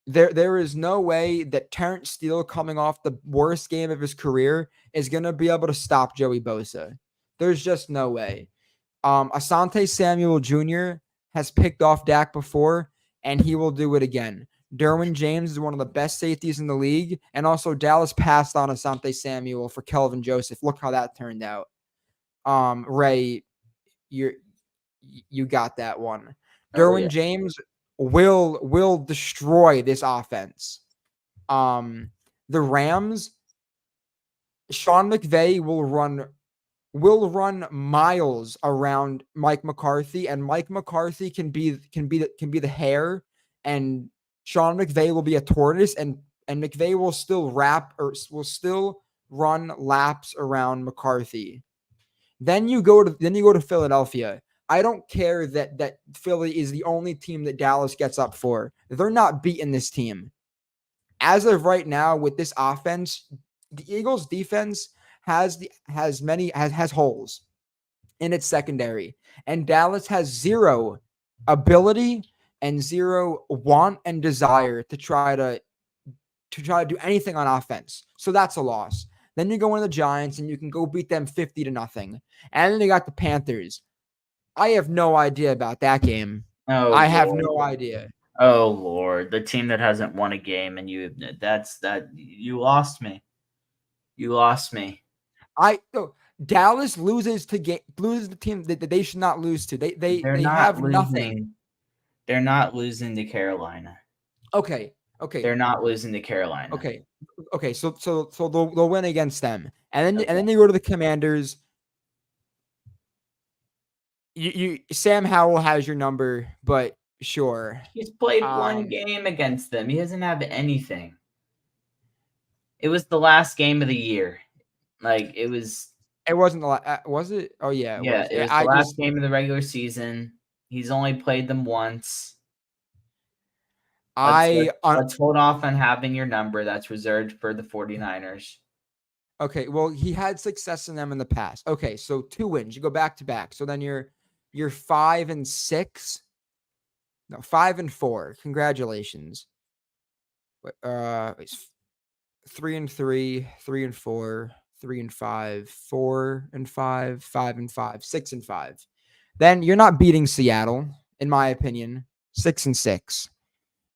There is no way that Terrence Steele, coming off the worst game of his career, is going to be able to stop Joey Bosa. There's just no way. Asante Samuel Jr. has picked off Dak before, and he will do it again. Derwin James is one of the best safeties in the league, and also Dallas passed on Asante Samuel for Kelvin Joseph. Look how that turned out. Ray, you got that one. Derwin James will destroy this offense. The Rams, Sean McVay will run miles around Mike McCarthy, and Mike McCarthy can be the hare, and Sean McVay will be a tortoise, and McVay will still run laps around McCarthy. Then you go to Philadelphia. I don't care that Philly is the only team that Dallas gets up for. They're not beating this team. As of right now, with this offense, the Eagles' defense has holes in its secondary, and Dallas has zero ability and zero want and desire to try to do anything on offense. So that's a loss. Then you go into the Giants and you can go beat them 50-0. And then you got the Panthers. I have no idea about that game. I have no idea. Oh Lord, the team that hasn't won a game, and you lost me. You lost me. Dallas loses the team that they should not lose to. They have nothing. They're not losing to Carolina. Okay. They're not losing to Carolina. Okay. So they'll win against them, and then they go to the Commanders. Sam Howell has your number, but sure. He's played one game against them. He doesn't have anything. It was the last game of the year. It was. It wasn't the last. Was it? Oh yeah. It was the last game of the regular season. He's only played them once. Let's hold off on having your number. That's reserved for the 49ers. Okay, well, he had success in them in the past. Okay, so 2 wins. You go back to back. So then you're 5-6. No, 5-4. Congratulations. 3-3, 3-4, 3-5, 4-5, 5-5, 6-5. Then you're not beating Seattle, in my opinion. 6-6.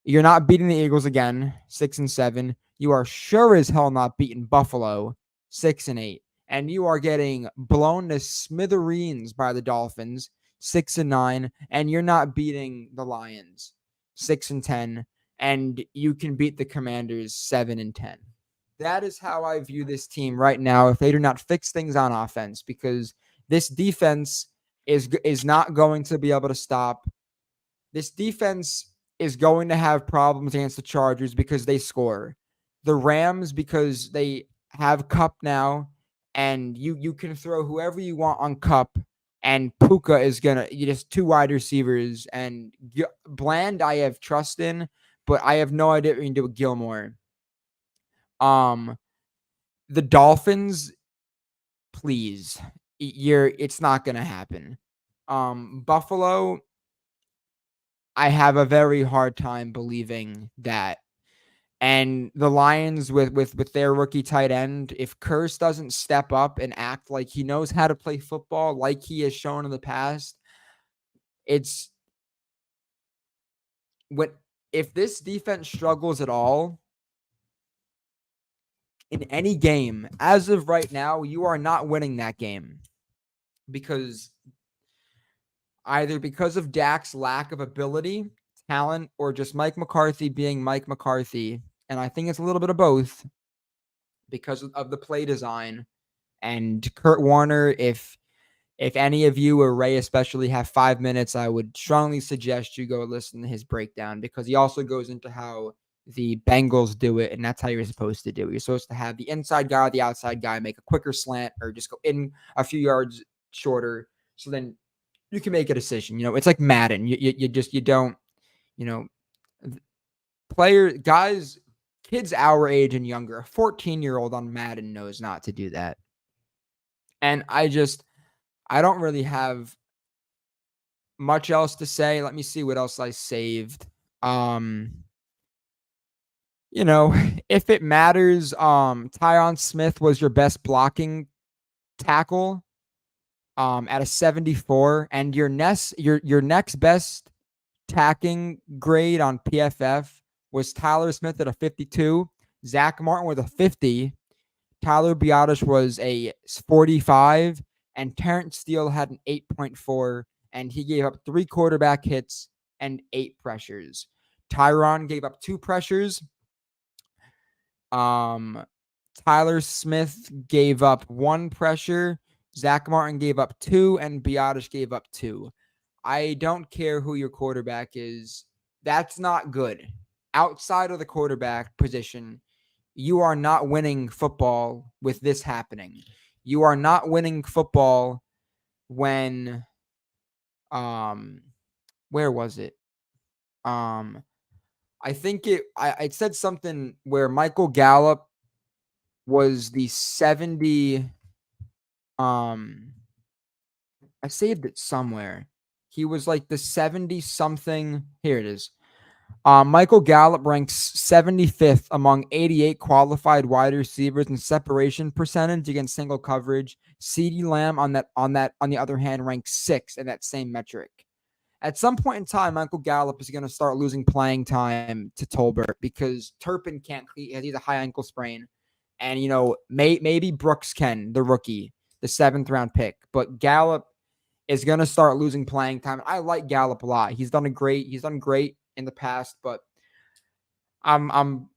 You're not beating the Eagles again. 6-7. You are sure as hell not beating Buffalo. 6-8. And you are getting blown to smithereens by the Dolphins. 6-9. And you're not beating the Lions. 6-10. And you can beat the Commanders 7-10. That is how I view this team right now if they do not fix things on offense, because this defense is not going to be able to stop. This defense is going to have problems against the Chargers because they score. The Rams, because they have Cup now, and you can throw whoever you want on Cup, and Puka is gonna, you just two wide receivers, and Bland I have trust in, but I have no idea what you can do with Gilmore. The Dolphins, please, it's not gonna happen. Buffalo, I have a very hard time believing that. And the Lions with their rookie tight end, if Curse doesn't step up and act like he knows how to play football like he has shown in the past, it's what if this defense struggles at all in any game, as of right now, you are not winning that game. Because either because of Dak's lack of ability, talent, or just Mike McCarthy being Mike McCarthy. And I think it's a little bit of both because of the play design. And Kurt Warner, if any of you or Ray especially have 5 minutes, I would strongly suggest you go listen to his breakdown, because he also goes into how the Bengals do it, and that's how you're supposed to do it. You're supposed to have the inside guy or the outside guy make a quicker slant or just go in a few yards shorter, so then you can make a decision. It's like Madden. You don't, kids our age and younger, a 14-year-old on Madden knows not to do that. And I don't really have much else to say. Let me see what else I saved. If it matters, Tyron Smith was your best blocking tackle at a 74, and your next best tacking grade on PFF was Tyler Smith at a 52, Zach Martin with a 50, Tyler Biotish was a 45, and Terrence Steele had an 8.4, and he gave up 3 quarterback hits and 8 pressures. Tyron gave up 2 pressures. Tyler Smith gave up 1 pressure. Zach Martin gave up 2, and Biotish gave up 2. I don't care who your quarterback is. That's not good. Outside of the quarterback position, you are not winning football with this happening. You are not winning football when, where was it? I think I said something where Michael Gallup was the 70. I saved it somewhere. He was like the 70 something. Here it is. Michael Gallup ranks 75th among 88 qualified wide receivers in separation percentage against single coverage. CeeDee Lamb on the other hand ranks 6th in that same metric. At some point in time, Michael Gallup is going to start losing playing time to Tolbert because Turpin can't. He's a high ankle sprain, and maybe Brooks can, the rookie, the 7th round pick, but Gallup is going to start losing playing time. I like Gallup a lot. He's done great in the past, but I'm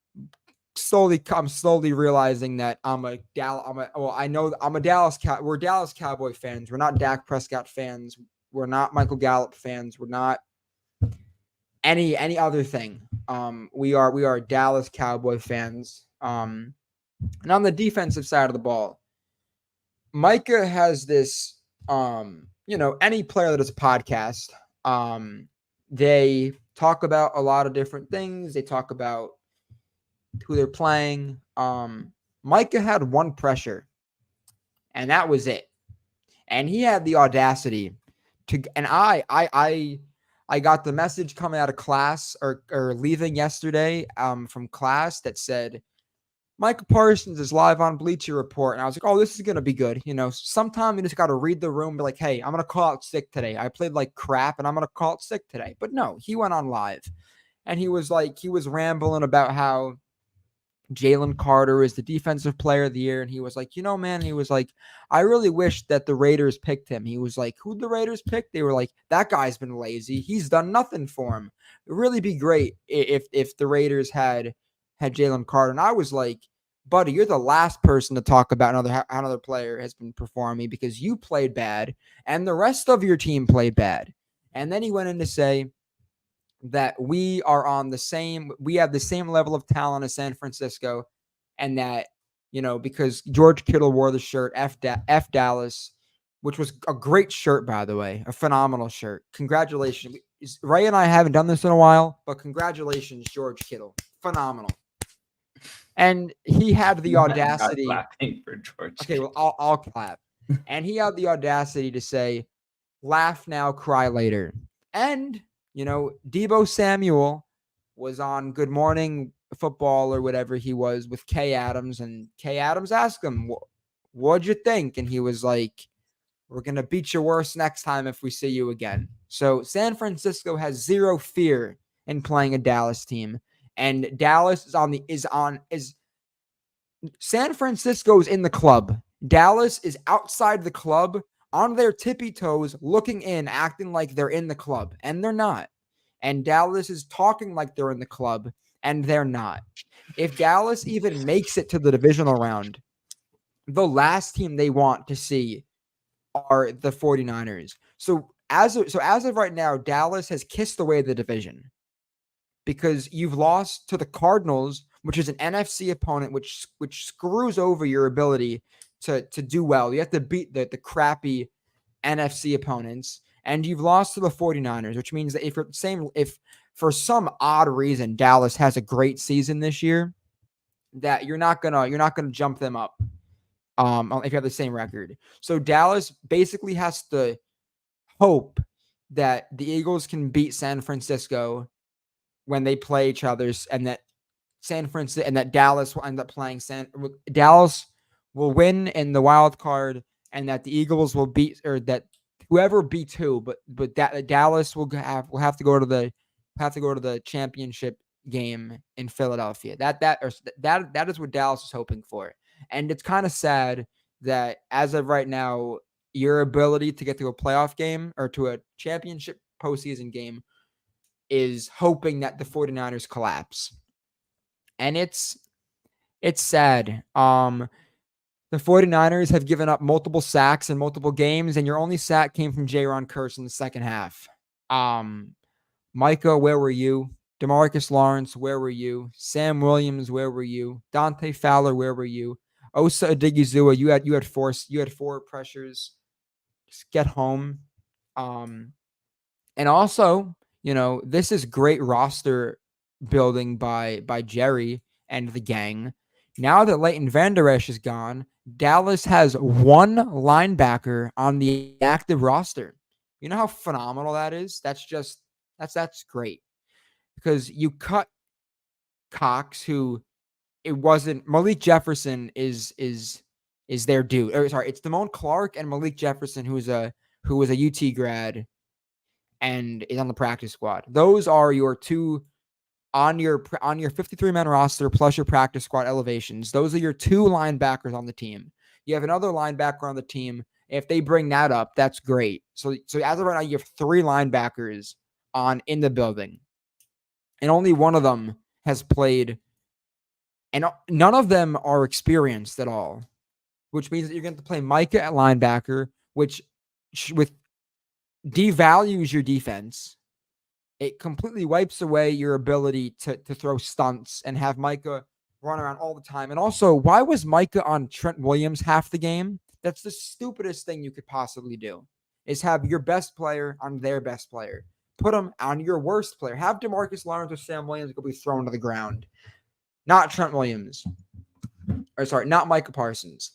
slowly realizing that we're Dallas Cowboy fans. We're not Dak Prescott fans. We're not Michael Gallup fans. We're not any other thing. We are Dallas Cowboy fans. And on the defensive side of the ball, Micah has this, any player that is a podcast, they talk about a lot of different things. They talk about who they're playing. Micah had 1 pressure, and that was it. And he had the audacity to, and I got the message coming out of class or leaving yesterday from class that said, Michael Parsons is live on Bleacher Report, and I was like, oh, this is going to be good. Sometimes you just got to read the room, be like, hey, I'm going to call out sick today. I played like crap, and I'm going to call it sick today. But no, he went on live, and he was rambling about how Jalen Carter is the defensive player of the year. And he was like, man, he was like, I really wish that the Raiders picked him. He was like, who'd the Raiders pick? They were like, that guy's been lazy. He's done nothing for him. It'd really be great if the Raiders had Jalen Carter. And I was like, buddy, you're the last person to talk about another player has been performing because you played bad and the rest of your team played bad. And then he went in to say that we have the same level of talent as San Francisco, and that, because George Kittle wore the shirt, F Dallas, which was a great shirt, by the way, a phenomenal shirt. Congratulations. Ray and I haven't done this in a while, but congratulations, George Kittle. Phenomenal. And he had the audacity. Clapping for George. Okay, well, I'll clap. And he had the audacity to say, laugh now, cry later. And Deebo Samuel was on Good Morning Football or whatever he was with Kay Adams, and Kay Adams asked him, what'd you think? And he was like, we're going to beat you worse next time if we see you again. So San Francisco has zero fear in playing a Dallas team, and Dallas is San Francisco's in the club. Dallas is outside the club, on their tippy toes, looking in, acting like they're in the club, and they're not. And Dallas is talking like they're in the club, and they're not. If Dallas even makes it to the divisional round, the last team they want to see are the 49ers. So as of right now, Dallas has kissed away the division because you've lost to the Cardinals, which is an NFC opponent, which screws over your ability to do well. You have to beat the crappy NFC opponents, and you've lost to the 49ers, which means that if for some odd reason Dallas has a great season this year, that you're not gonna jump them up if you have the same record. So Dallas basically has to hope that the Eagles can beat San Francisco when they play each other, and that Dallas will end up playing Dallas will win in the wild card, and that the Eagles will beat, or that whoever beats who, but that Dallas will have to go to the championship game in Philadelphia. That is what Dallas is hoping for. And it's kind of sad that as of right now, your ability to get to a playoff game or to a championship postseason game is hoping that the 49ers collapse. And it's sad. The 49ers have given up multiple sacks in multiple games, and your only sack came from Jaron Kearse in the second half. Micah, where were you? DeMarcus Lawrence, where were you? Sam Williams, where were you? Dante Fowler, where were you? Osa Odigizua, you had four pressures. Just get home. And also, this is great roster building by Jerry and the gang. Now that Leighton Vander Esch is gone, Dallas has one linebacker on the active roster. You know how phenomenal that is? That's great. Because you cut Cox, who it wasn't. Malik Jefferson is their dude. It's Damone Clark and Malik Jefferson, who was a UT grad and is on the practice squad. Those are your two on your 53-man roster plus your practice squad elevations. Those are your two linebackers on the team. You have another linebacker on the team. If they bring that up, that's great. So as of right now, you have three linebackers in the building, and only one of them has played, and none of them are experienced at all, which means that you're going to play Micah at linebacker, which devalues your defense. It completely wipes away your ability to throw stunts and have Micah run around all the time. And also, why was Micah on Trent Williams half the game? That's the stupidest thing you could possibly do, is have your best player on their best player. Put them on your worst player. Have DeMarcus Lawrence or Sam Williams go be thrown to the ground. Not Trent Williams. Not Micah Parsons.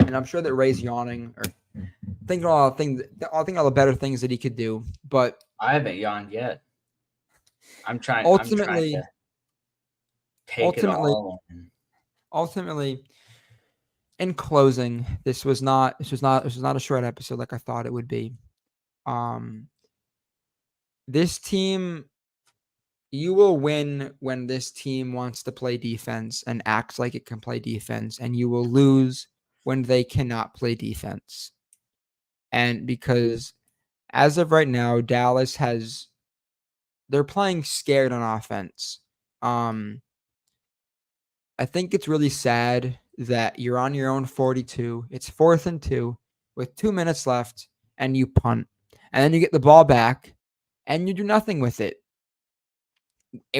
And I'm sure that Ray's yawning or thinking all the better things that he could do. But I haven't yawned yet. I'm trying. Ultimately, take it all. And ultimately, in closing, this was not a short episode like I thought it would be. Um, this team, you will win when this team wants to play defense and acts like it can play defense, and you will lose when they cannot play defense. And because as of right now, they're playing scared on offense. Um, I think it's really sad that you're on your own 42. It's 4th and 2 with 2 minutes left, and you punt, and then you get the ball back, and you do nothing with it.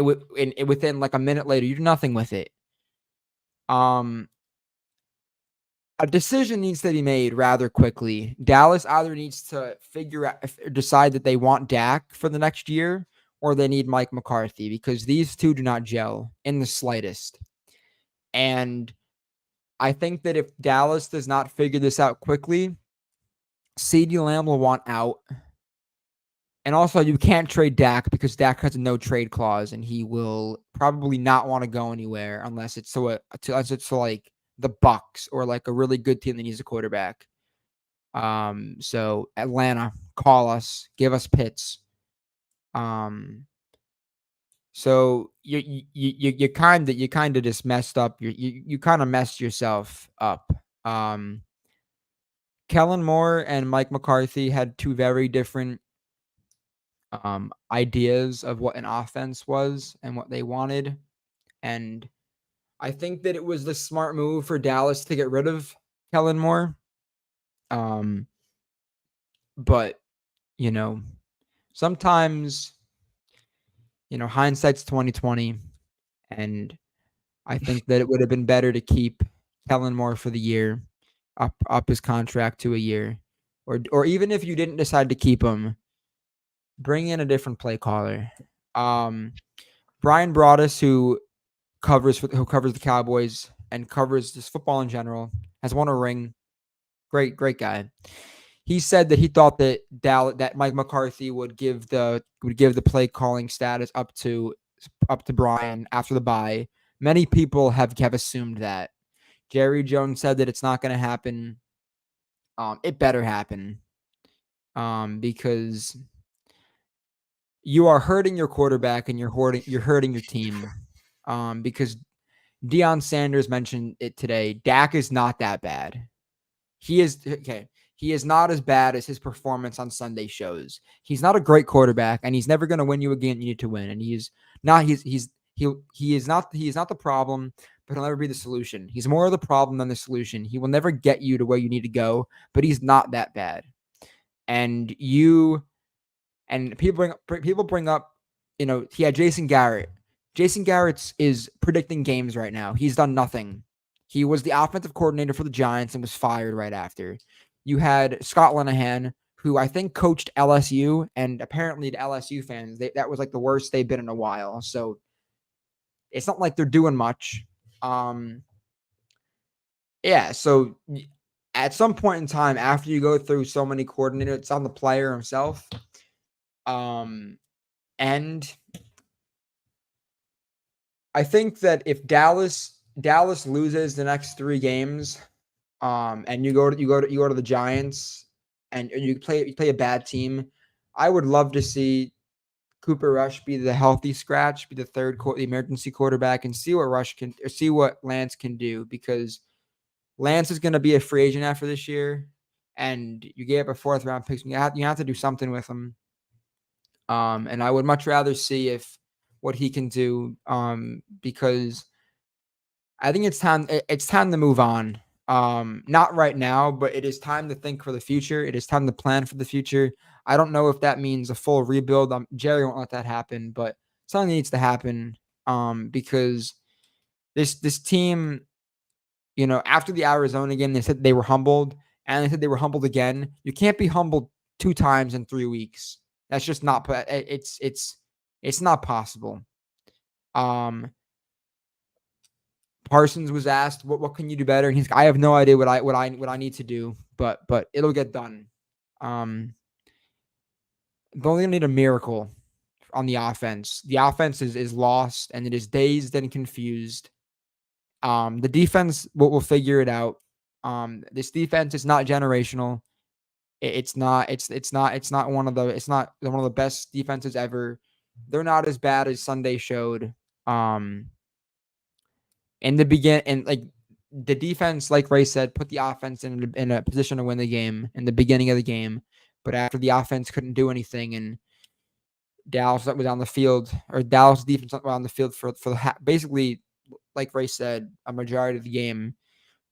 Within like a minute later, you do nothing with it. Um, a decision needs to be made rather quickly. Dallas either needs to decide that they want Dak for the next year, or they need Mike McCarthy, because these two do not gel in the slightest. And I think that if Dallas does not figure this out quickly, CeeDee Lamb will want out. And also, you can't trade Dak because Dak has a no trade clause, and he will probably not want to go anywhere unless it's to like the Bucks or like a really good team that needs a quarterback. So Atlanta, call us, give us Pitts. So you kind of just messed up. You kind of messed yourself up. Kellen Moore and Mike McCarthy had two very different ideas of what an offense was and what they wanted. And I think that it was the smart move for Dallas to get rid of Kellen Moore. But, you know, sometimes, hindsight's 2020. And I think that it would have been better to keep Kellen Moore for the year, up his contract to a year. Or even if you didn't decide to keep him, bring in a different play caller. Brian Broaddus, who covers the Cowboys and covers just football in general, has won a ring. Great guy. He said that he thought that that Mike McCarthy would give the play calling status up to Brian after the bye. Many people have assumed that. Jerry Jones said that it's not going to happen. It better happen. Because you are hurting your quarterback and you're hurting your team. Because Deion Sanders mentioned it today. Dak is not that bad. He is okay. He is not as bad as his performance on Sunday shows. He's not a great quarterback, and he's never going to win you a game you need to win. And he is not the problem, but he'll never be the solution. He's more of the problem than the solution. He will never get you to where you need to go, but he's not that bad. And people bring up, he had Jason Garrett. Jason Garrett is predicting games right now. He's done nothing. He was the offensive coordinator for the Giants and was fired right after. You had Scott Linehan, who I think coached LSU, and apparently to LSU fans, that was like the worst they've been in a while. So it's not like they're doing much. Yeah, so at some point in time, after you go through so many coordinators, it's on the player himself. And I think that if Dallas loses the next 3 games, and you go to the Giants, and you play a bad team, I would love to see Cooper Rush be the healthy scratch, be the the emergency quarterback, and see what Lance can do, because Lance is going to be a free agent after this year, and you gave up a 4th round pick. So you have to do something with him. And I would much rather see what he can do, because I think it's time to move on. Not right now, but it is time to think for the future. It is time to plan for the future. I don't know if that means a full rebuild. Jerry won't let that happen, but something needs to happen. Because this team, after the Arizona game, they said they were humbled, and they said they were humbled again. You can't be humbled 2 times in 3 weeks. That's just not. It's not possible. Parsons was asked, "What can you do better?" And he's, "I have no idea what I need to do, but it'll get done." They only need a miracle on the offense. The offense is lost and it is dazed and confused. The defense will figure it out. This defense is not generational. It's not one of the best defenses ever. They're not as bad as Sunday showed. Um, in the begin and like the defense, like Ray said, put the offense in a position to win the game in the beginning of the game, but after the offense couldn't do anything and Dallas was on the field, or Dallas defense was on the field for basically, like Ray said, a majority of the game.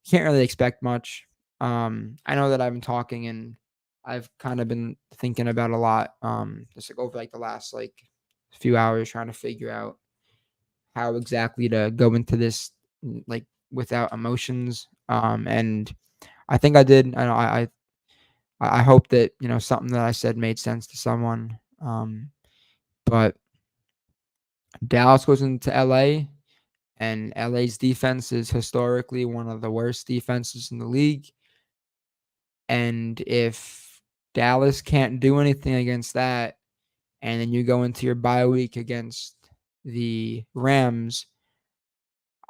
Can't really expect much. I know that I've been talking and I've kind of been thinking about a lot. Just like over like the last like few hours, trying to figure out how exactly to go into this like without emotions. And I think I did. I know I hope that something that I said made sense to someone. But Dallas goes into LA, and LA's defense is historically one of the worst defenses in the league. And if Dallas can't do anything against that, and then you go into your bye week against the Rams,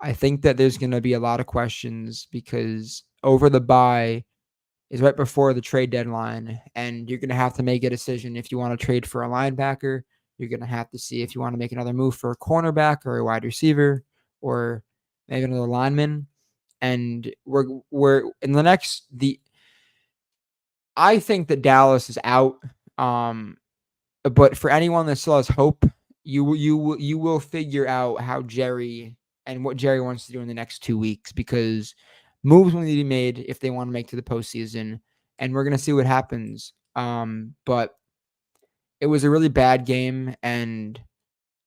I think that there's going to be a lot of questions because over the bye is right before the trade deadline, and you're going to have to make a decision if you want to trade for a linebacker. You're going to have to see if you want to make another move for a cornerback or a wide receiver or maybe another lineman. And we're in the I think that Dallas is out. But for anyone that still has hope, you will figure out how Jerry and what Jerry wants to do in the next 2 weeks, because moves will need to be made if they want to make to the postseason, and we're gonna see what happens. But it was a really bad game, and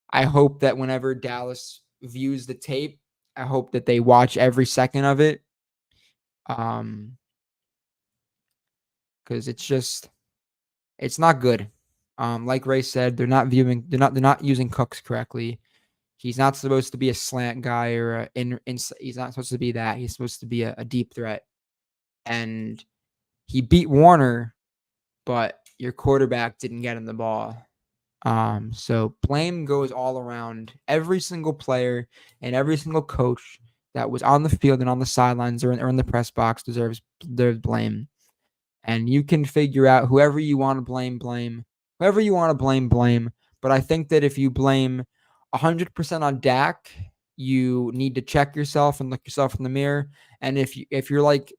I hope that whenever Dallas views the tape, I hope that they watch every second of it. Because it's not good. Like Ray said, they're not using Cooks correctly. He's not supposed to be a slant guy or he's not supposed to be that. He's supposed to be a deep threat. And he beat Warner, but your quarterback didn't get him the ball. So blame goes all around. Every single player and every single coach that was on the field and on the sidelines or in the press box deserves blame. And you can figure out whoever you want to blame. Whoever you want to blame. But I think that if you blame 100% on Dak, you need to check yourself and look yourself in the mirror. And if you're like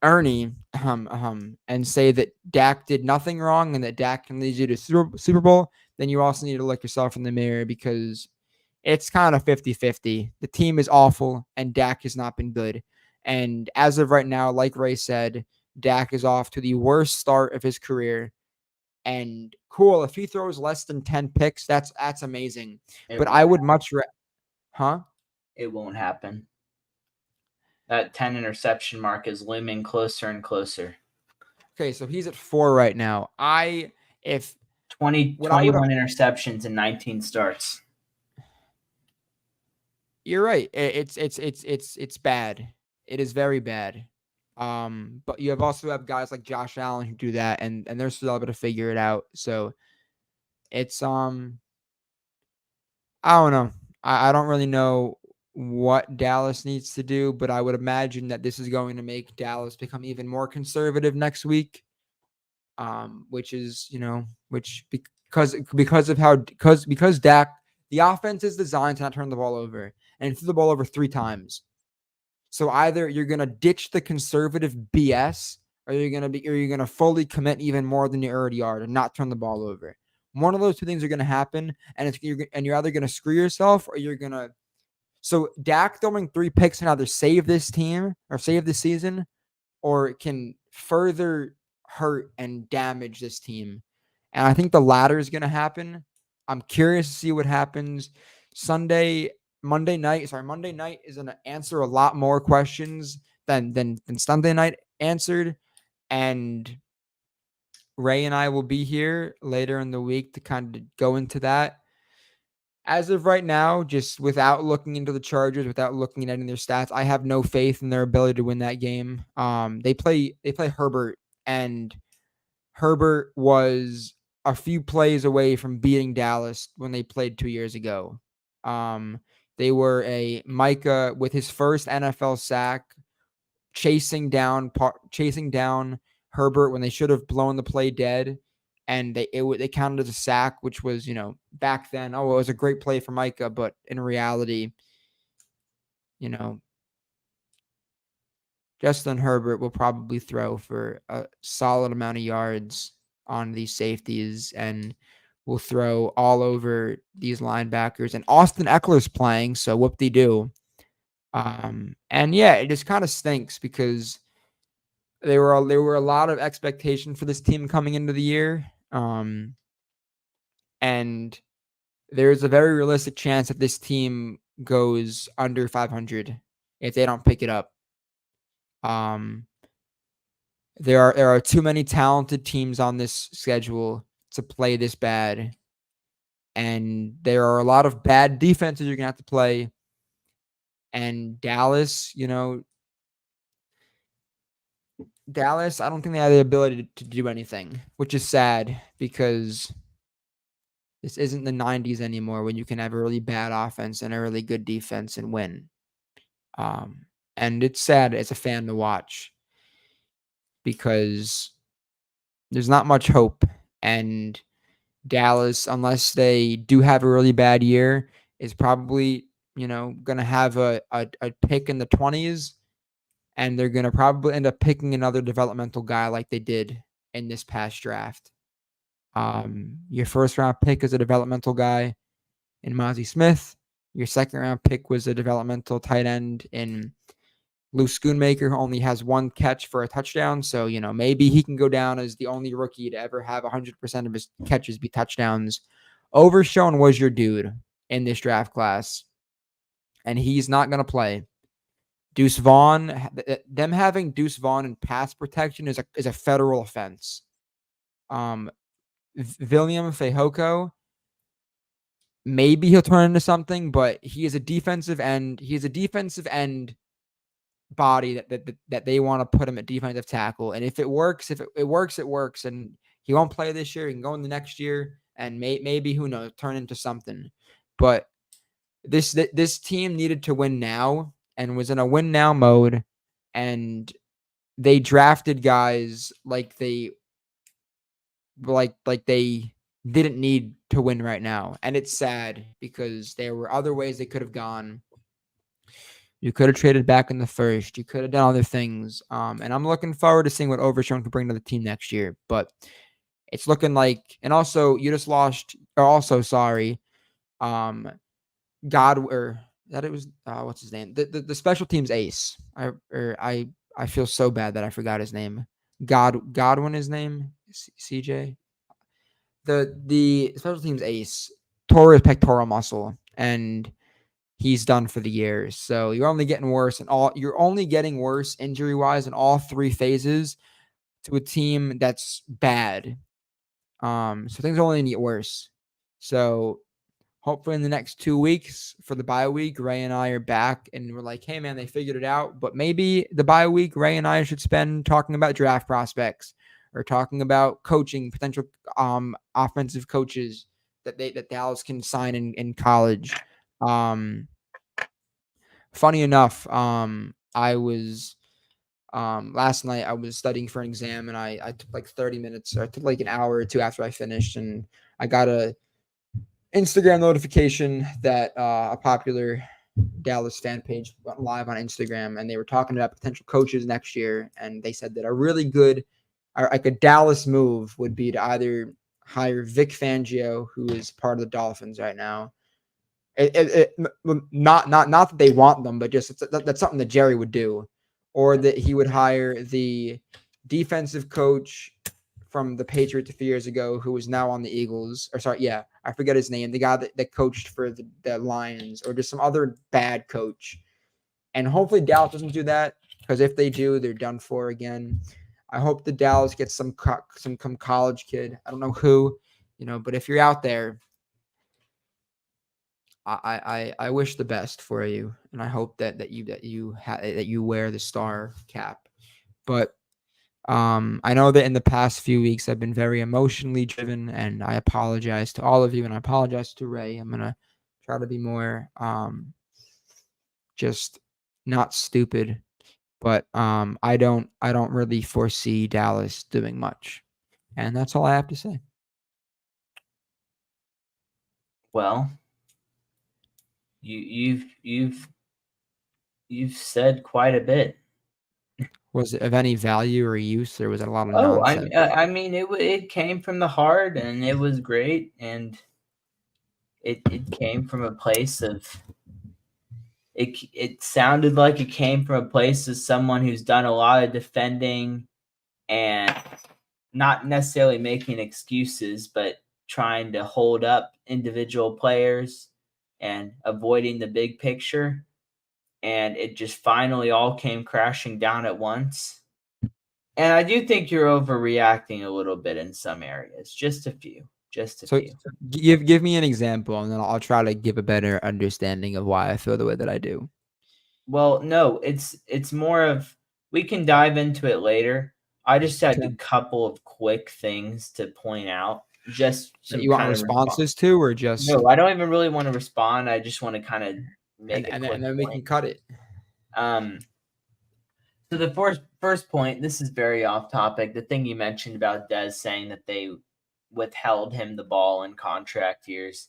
Ernie, and say that Dak did nothing wrong and that Dak can lead you to Super Bowl, then you also need to look yourself in the mirror, because it's kind of 50-50. The team is awful and Dak has not been good. And as of right now, like Ray said, Dak is off to the worst start of his career. And cool, if he throws less than 10 picks, that's amazing. But I would much It won't happen. That 10 interception mark is looming closer and closer. Okay, so he's at 4 right now. If 21 interceptions in 19 starts. You're right. It's bad. It is very bad. But you also have guys like Josh Allen who do that, and they're still able to figure it out. So it's I don't know. I don't really know what Dallas needs to do, but I would imagine that this is going to make Dallas become even more conservative next week. Which is because Dak, the offense is designed to not turn the ball over, and threw the ball over 3 times. So either you're gonna ditch the conservative BS, or you're gonna fully commit even more than you already are to not turn the ball over. One of those 2 things are gonna happen, and you're either gonna screw yourself or you're gonna. So Dak throwing 3 picks can either save this team or save the season, or it can further hurt and damage this team. And I think the latter is going to happen. I'm curious to see what happens Monday night is going to answer a lot more questions than Sunday night answered. And Ray and I will be here later in the week to kind of go into that. As of right now, just without looking into the Chargers, without looking at any of their stats, I have no faith in their ability to win that game. They play Herbert, and Herbert was a few plays away from beating Dallas when they played 2 years ago. They were a Micah with his first NFL sack, chasing down Herbert when they should have blown the play dead, and they counted as a sack, which was, back then, it was a great play for Micah, but in reality, you know, Justin Herbert will probably throw for a solid amount of yards on these safeties and will throw all over these linebackers. And Austin Eckler's playing, so whoop-de-doo. And yeah, it just kind of stinks because there were a lot of expectation for this team coming into the year. And there's a very realistic chance that this team goes under 500 if they don't pick it up. There are too many talented teams on this schedule to play this bad. And there are a lot of bad defenses you're going to have to play. And Dallas, I don't think they have the ability to do anything, which is sad because this isn't the 90s anymore when you can have a really bad offense and a really good defense and win. And it's sad as a fan to watch because there's not much hope. And Dallas, unless they do have a really bad year, is probably, going to have a pick in the 20s, and they're going to probably end up picking another developmental guy like they did in this past draft. Your first round pick is a developmental guy in Mozzie Smith. Your second round pick was a developmental tight end in Lou Schoonmaker, who only has one catch for a touchdown. So, maybe he can go down as the only rookie to ever have 100% of his catches be touchdowns. Overshown was your dude in this draft class, and he's not going to play. Deuce Vaughn, them having Deuce Vaughn in pass protection is a federal offense. William Fehoko, maybe he'll turn into something, but he is a defensive end. He is a defensive end body that they want to put him at defensive tackle. And if it works, it works. And he won't play this year. He can go in the next year and maybe, who knows, turn into something. But this team needed to win now and was in a win now mode. And they drafted guys like they didn't need to win right now. And it's sad because there were other ways they could have gone. You could have traded back in the first. You could have done other things. And I'm looking forward to seeing what Overshown can bring to the team next year. But it's looking like, and also you just lost, or also, sorry, what's his name? The special teams ace. I feel so bad that I forgot his name. Godwin, his name? CJ? The special teams ace tore his pectoral muscle, and he's done for the year. So you're only getting worse injury wise in all three phases to a team that's bad. So things only get worse. So hopefully in the next 2 weeks for the bye week, Ray and I are back and we're like, hey man, they figured it out. But maybe the bye week, Ray and I should spend talking about draft prospects or talking about coaching, potential offensive coaches that Dallas can sign in college. Funny enough, I was last night I was studying for an exam and I took like 30 minutes, or I took like an hour or two after I finished, and I got a Instagram notification that a popular Dallas fan page went live on Instagram, and they were talking about potential coaches next year, and they said that a really good, like a Dallas move would be to either hire Vic Fangio, who is part of the Dolphins right now. Not that they want them, but just that's something that Jerry would do, or that he would hire the defensive coach from the Patriots a few years ago, who is now on the Eagles. Or sorry, yeah, I forget his name. The guy that coached for the Lions, or just some other bad coach. And hopefully Dallas doesn't do that, because if they do, they're done for again. I hope the Dallas gets some college kid. I don't know who, but if you're out there, I wish the best for you, and I hope that you wear the star cap. But I know that in the past few weeks I've been very emotionally driven, and I apologize to all of you, and I apologize to Ray. I'm gonna try to be more just not stupid, but I don't really foresee Dallas doing much, and that's all I have to say. Well, you've said quite a bit. Was it of any value or use, or was it a lot of Oh, nonsense? I mean, it came from the heart, and it was great, and it came from a place of it sounded like it came from a place of someone who's done a lot of defending and not necessarily making excuses, but trying to hold up individual players and avoiding the big picture. And it just finally all came crashing down at once. And I do think you're overreacting a little bit in some areas, just a few, just a So few. give me an example, and then I'll try to give a better understanding of why I feel the way that I do. Well, no, it's more of we can dive into it later. I just had a Okay. couple of quick things to point out, just That some you want kind of response. responses to, or just No, I don't even really want to respond. I just want to kind of make a quick and then we can point. cut it. Um, so the first point, this is very off topic. The thing you mentioned about Dez saying that they withheld him the ball in contract years.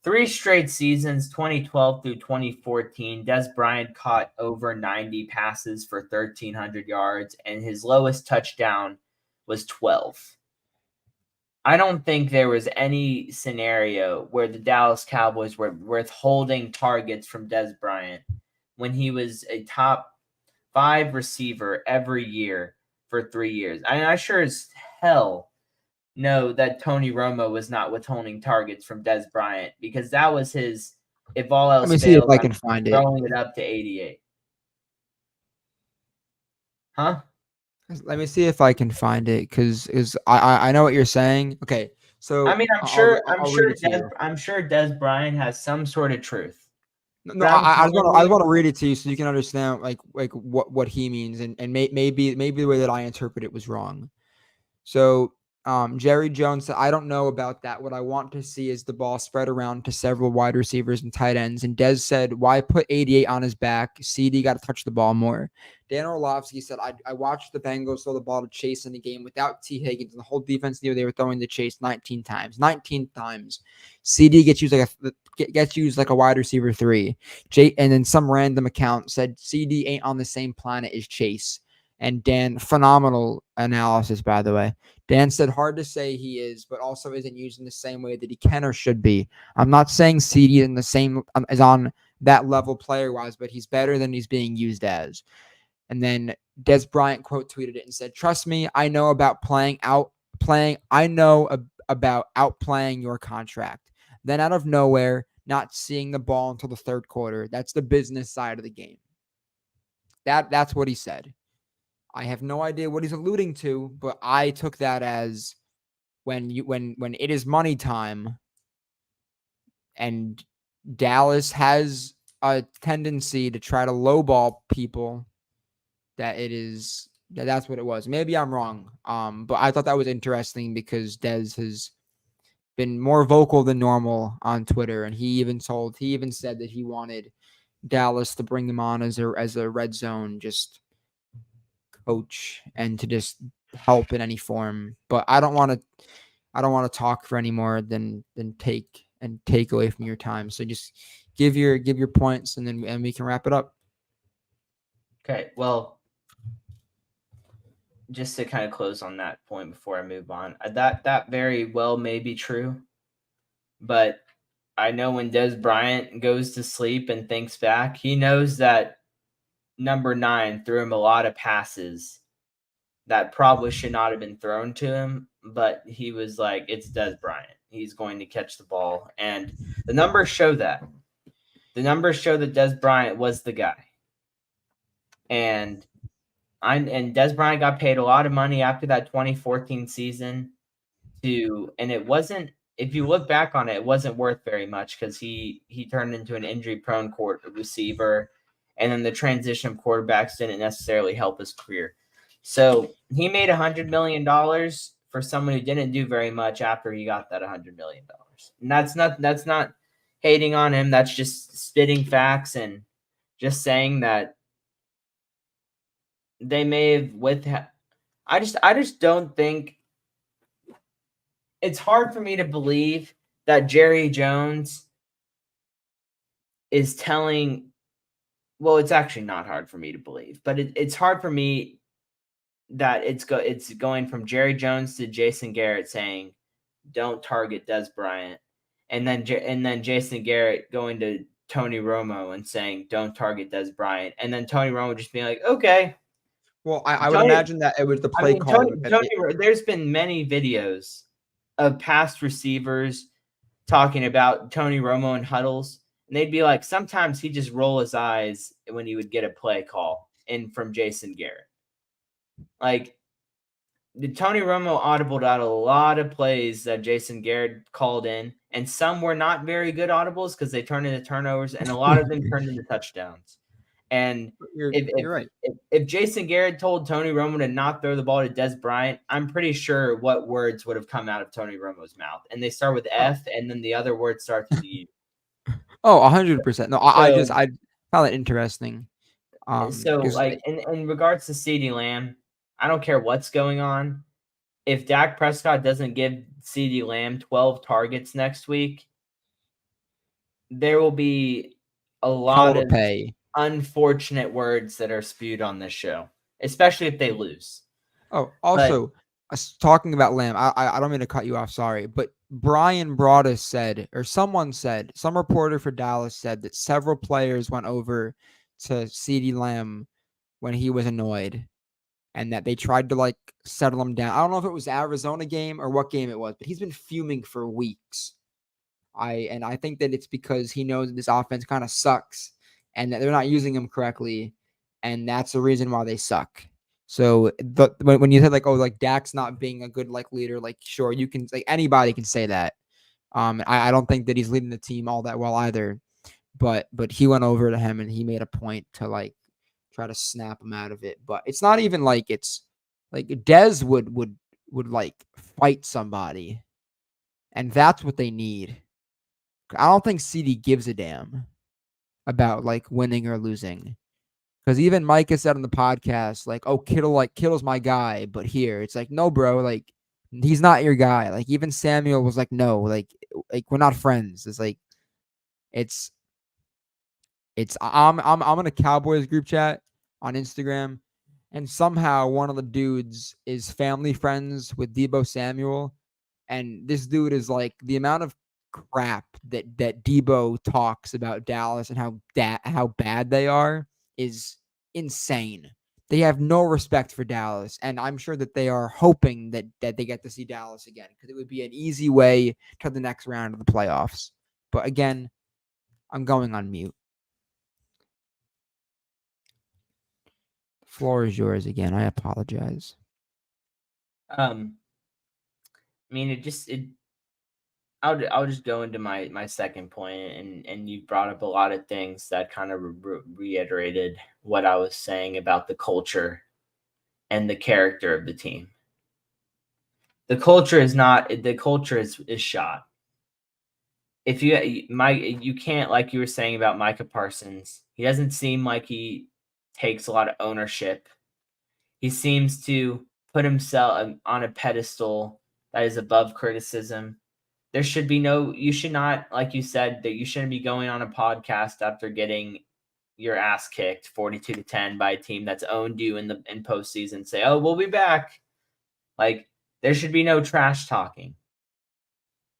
3 straight seasons, 2012 through 2014, Des Bryant caught over 90 passes for 1,300 yards, and his lowest touchdown was 12. I don't think there was any scenario where the Dallas Cowboys were withholding targets from Des Bryant when he was a top 5 receiver every year for 3 years. I sure as hell know that Tony Romo was not withholding targets from Des Bryant because that was his, if all Let else me see if fails, I I'm can find it. throwing it up to 88. Huh? Let me see if I can find it, because I know what you're saying. Okay, I so mean, I'll read it to you. I'm sure Des Bryant has some sort of truth. No, But I'm I telling just want to read it to you so you can understand like what he means, and maybe the way that I interpret it was wrong. So Jerry Jones said, I don't know about that. What I want to see is the ball spread around to several wide receivers and tight ends. And Dez said, why put 88 on his back? CD got to touch the ball more. Dan Orlovsky said, I watched the Bengals throw the ball to Chase in the game without T. Higgins, and the whole defense knew they were throwing the Chase 19 times. 19 times. CD gets used like a wide receiver 3. And then some random account said CD ain't on the same planet as Chase. And Dan, phenomenal analysis, by the way. Dan said, hard to say he is, but also isn't used in the same way that he can or should be. I'm not saying CD is in the same is on that level player wise, but he's better than he's being used as. And then Des Bryant quote tweeted it and said, "Trust me, I know about I know about outplaying your contract." Then out of nowhere, not seeing the ball until the third quarter. That's the business side of the game. That's what he said. I have no idea what he's alluding to, but I took that as when it is money time, and Dallas has a tendency to try to lowball people, that's what it was. Maybe I'm wrong. But I thought that was interesting because Dez has been more vocal than normal on Twitter, and he even said that he wanted Dallas to bring him on as a red zone just coach and to just help in any form. But I don't want to talk for any more than take away from your time. So just give your points, and we can wrap it up. Okay, well, just to kind of close on that point before I move on, that very well may be true, but I know when Des Bryant goes to sleep and thinks back, he knows that number 9 threw him a lot of passes that probably should not have been thrown to him, but he was like, it's Des Bryant. He's going to catch the ball. And the numbers show that. The numbers show that Des Bryant was the guy. And Des Bryant got paid a lot of money after that 2014 season and it wasn't, if you look back on it, it wasn't worth very much because he turned into an injury-prone receiver, and then the transition of quarterbacks didn't necessarily help his career. So he made $100 million for someone who didn't do very much after he got that $100 million. And that's not hating on him. That's just spitting facts and just saying that they may have I just don't think it's hard for me to believe that Jerry Jones is telling. Well, it's actually not hard for me to believe, but it's hard for me that it's going from Jerry Jones to Jason Garrett saying, "Don't target Des Bryant," and then Jason Garrett going to Tony Romo and saying, "Don't target Des Bryant," and then Tony Romo just being like, "Okay." Well, I would Tony, imagine that it was the I play mean, caller. There's been many videos of past receivers talking about Tony Romo in huddles, and they'd be like, sometimes he just roll his eyes when he would get a play call in from Jason Garrett. Like, the Tony Romo audibled out a lot of plays that Jason Garrett called in, and some were not very good audibles because they turned into turnovers, and a lot of them turned into touchdowns. And You're right. if Jason Garrett told Tony Romo to not throw the ball to Des Bryant, I'm pretty sure what words would have come out of Tony Romo's mouth. And they start with Oh, F, and then the other word starts with U. 100%. No, So, I found it interesting. so Because like in regards to CeeDee Lamb, I don't care what's going on. If Dak Prescott doesn't give CeeDee Lamb 12 targets next week, there will be a hell lot to of pay. unfortunate words that are spewed on this show, especially if they lose. Oh, But also, talking about Lamb, I don't mean to cut you off. Sorry, but Brian Broaddus said, or someone said, some reporter for Dallas said that several players went over to CeeDee Lamb when he was annoyed, and that they tried to like settle him down. I don't know if it was the Arizona game or what game it was, but he's been fuming for weeks. I think that it's because he knows that this offense kind of sucks and that they're not using him correctly, and that's the reason why they suck. So when you said like, oh, like Dak's not being a good like leader, like sure you can, like anybody can say that. I don't think that he's leading the team all that well either, but he went over to him and he made a point to like try to snap him out of it. But it's not even like it's like Dez would like fight somebody, and that's what they need. I don't think CD gives a damn about like winning or losing. Because even Mike has said on the podcast, like, oh, Kittle's my guy, but here it's like, no, bro, like he's not your guy. Like even Samuel was like, no, like we're not friends. It's like it's I'm in a Cowboys group chat on Instagram, and somehow one of the dudes is family friends with Debo Samuel, and this dude is like the amount of crap that Debo talks about Dallas and how bad they are is insane. They have no respect for Dallas, and I'm sure that they are hoping that they get to see Dallas again because it would be an easy way to the next round of the playoffs. But again, I'm going on mute. The floor is yours again. I apologize. I mean, I'll just go into my second point, and you brought up a lot of things that kind of reiterated what I was saying about the culture and the character of the team. The culture is shot. If you can't, like you were saying about Micah Parsons, he doesn't seem like he takes a lot of ownership. He seems to put himself on a pedestal that is above criticism. You should not, like you said, that you shouldn't be going on a podcast after getting your ass kicked 42-10 by a team that's owned you in postseason. Say, oh, we'll be back. Like, there should be no trash talking.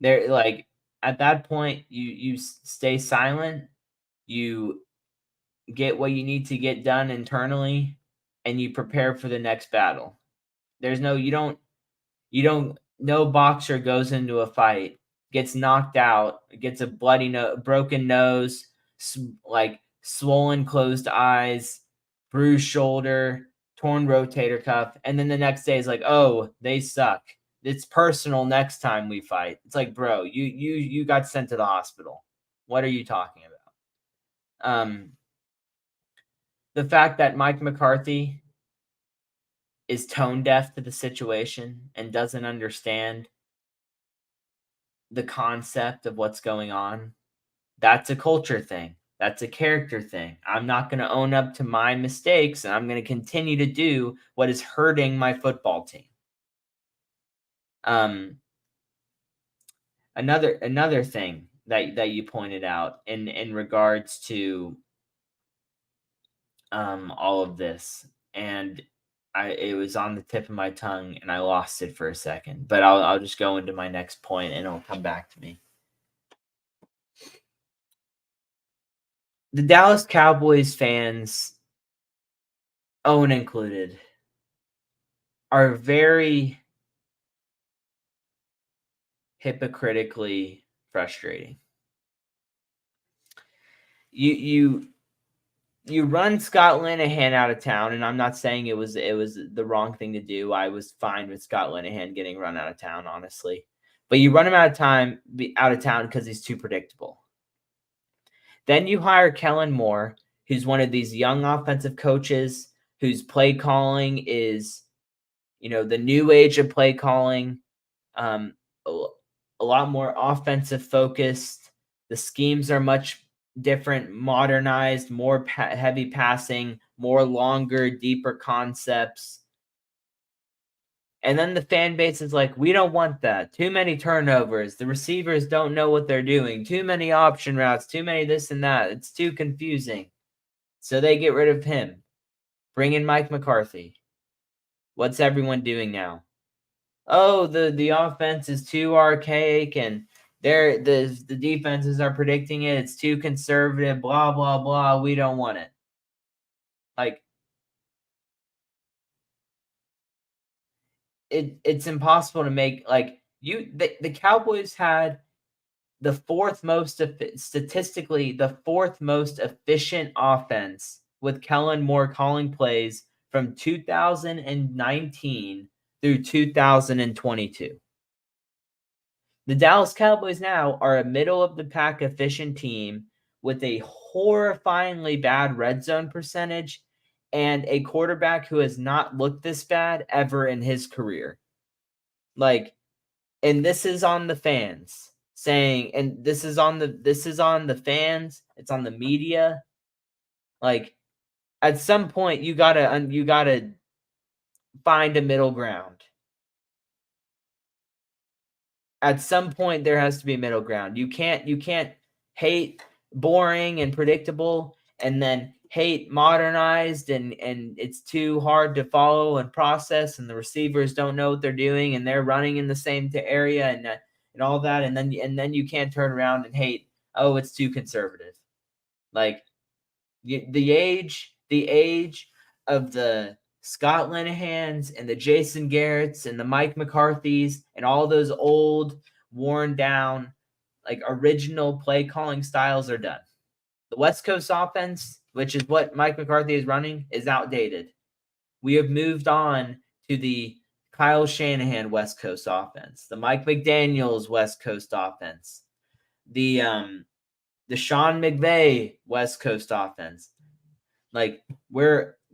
There, like, at that point, you stay silent. You get what you need to get done internally, and you prepare for the next battle. There's no you don't no boxer goes into a fight, gets knocked out, gets a broken nose, like swollen closed eyes, bruised shoulder, torn rotator cuff, and then the next day is like, oh, they suck. It's personal next time we fight. It's like, bro, you got sent to the hospital. What are you talking about? The fact that Mike McCarthy is tone deaf to the situation and doesn't understand the concept of what's going on, that's a culture thing. That's a character thing. I'm not going to own up to my mistakes, and I'm going to continue to do what is hurting my football team. Another thing that you pointed out in regards to all of this, and it was on the tip of my tongue and I lost it for a second, but I'll just go into my next point and it'll come back to me. The Dallas Cowboys fans, Owen included, are very hypocritically frustrating. You run Scott Linehan out of town, and I'm not saying it was the wrong thing to do. I was fine with Scott Linehan getting run out of town, honestly. But you run him out of town because he's too predictable. Then you hire Kellen Moore, who's one of these young offensive coaches whose play calling is, the new age of play calling, a lot more offensive focused. The schemes are much different, modernized, more heavy passing, more longer, deeper concepts. And then the fan base is like, we don't want that. Too many turnovers. The receivers don't know what they're doing. Too many option routes. Too many this and that. It's too confusing. So they get rid of him. Bring in Mike McCarthy. What's everyone doing now? Oh, the offense is too archaic and the defenses are predicting it. It's too conservative, blah, blah, blah. We don't want it. Like, it's impossible to make, like, the Cowboys had statistically the fourth most efficient offense with Kellen Moore calling plays from 2019 through 2022. The Dallas Cowboys now are a middle-of-the-pack efficient team with a horrifyingly bad red zone percentage and a quarterback who has not looked this bad ever in his career. Like, and this is on the fans saying, and this is on the fans, it's on the media. Like, at some point, you gotta find a middle ground. At some point there has to be a middle ground. You can't hate boring and predictable and then hate modernized and it's too hard to follow and process and the receivers don't know what they're doing and they're running in the same area and all that and then you can't turn around and hate, oh, it's too conservative. Like the age of the Scott Linehans and the Jason Garretts and the Mike McCarthys and all those old, worn down, like original play calling styles are done. The West Coast offense, which is what Mike McCarthy is running, is outdated. We have moved on to the Kyle Shanahan West Coast offense, the Mike McDaniels West Coast offense, the Sean McVay West Coast offense. Like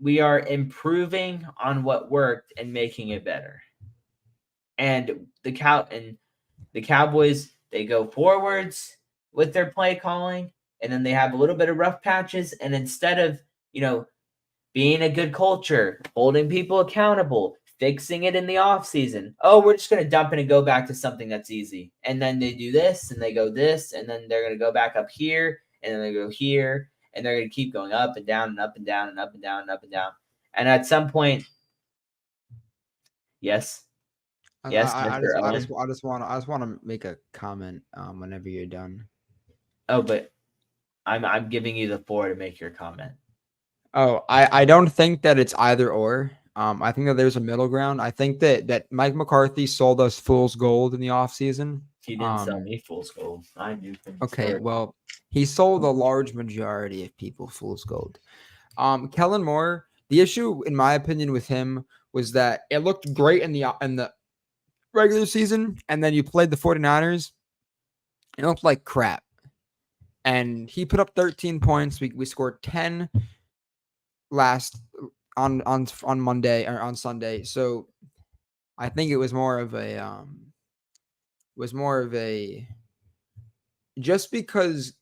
we are improving on what worked and making it better. And the Cowboys, they go forwards with their play calling, and then they have a little bit of rough patches. And instead of, being a good culture, holding people accountable, fixing it in the off season, oh, we're just going to dump it and go back to something that's easy. And then they do this and they go this, and then they're going to go back up here, and then they go here. And they're going to keep going up and down and up and down and up and down and up and down. And at some point, yes, Mr. I Owen. just want to make a comment whenever you're done. Oh, but I'm giving you the floor to make your comment. Oh, I don't think that it's either or. I think that there's a middle ground. I think that Mike McCarthy sold us fool's gold in the offseason. He didn't sell me fool's gold. I knew from the Okay, start. well, he sold a large majority of people fool's gold. Kellen Moore, the issue, in my opinion, with him was that it looked great in the regular season, and then you played the 49ers, it looked like crap. And he put up 13 points. We scored 10 last on Monday or on Sunday. So I think it was more of a just because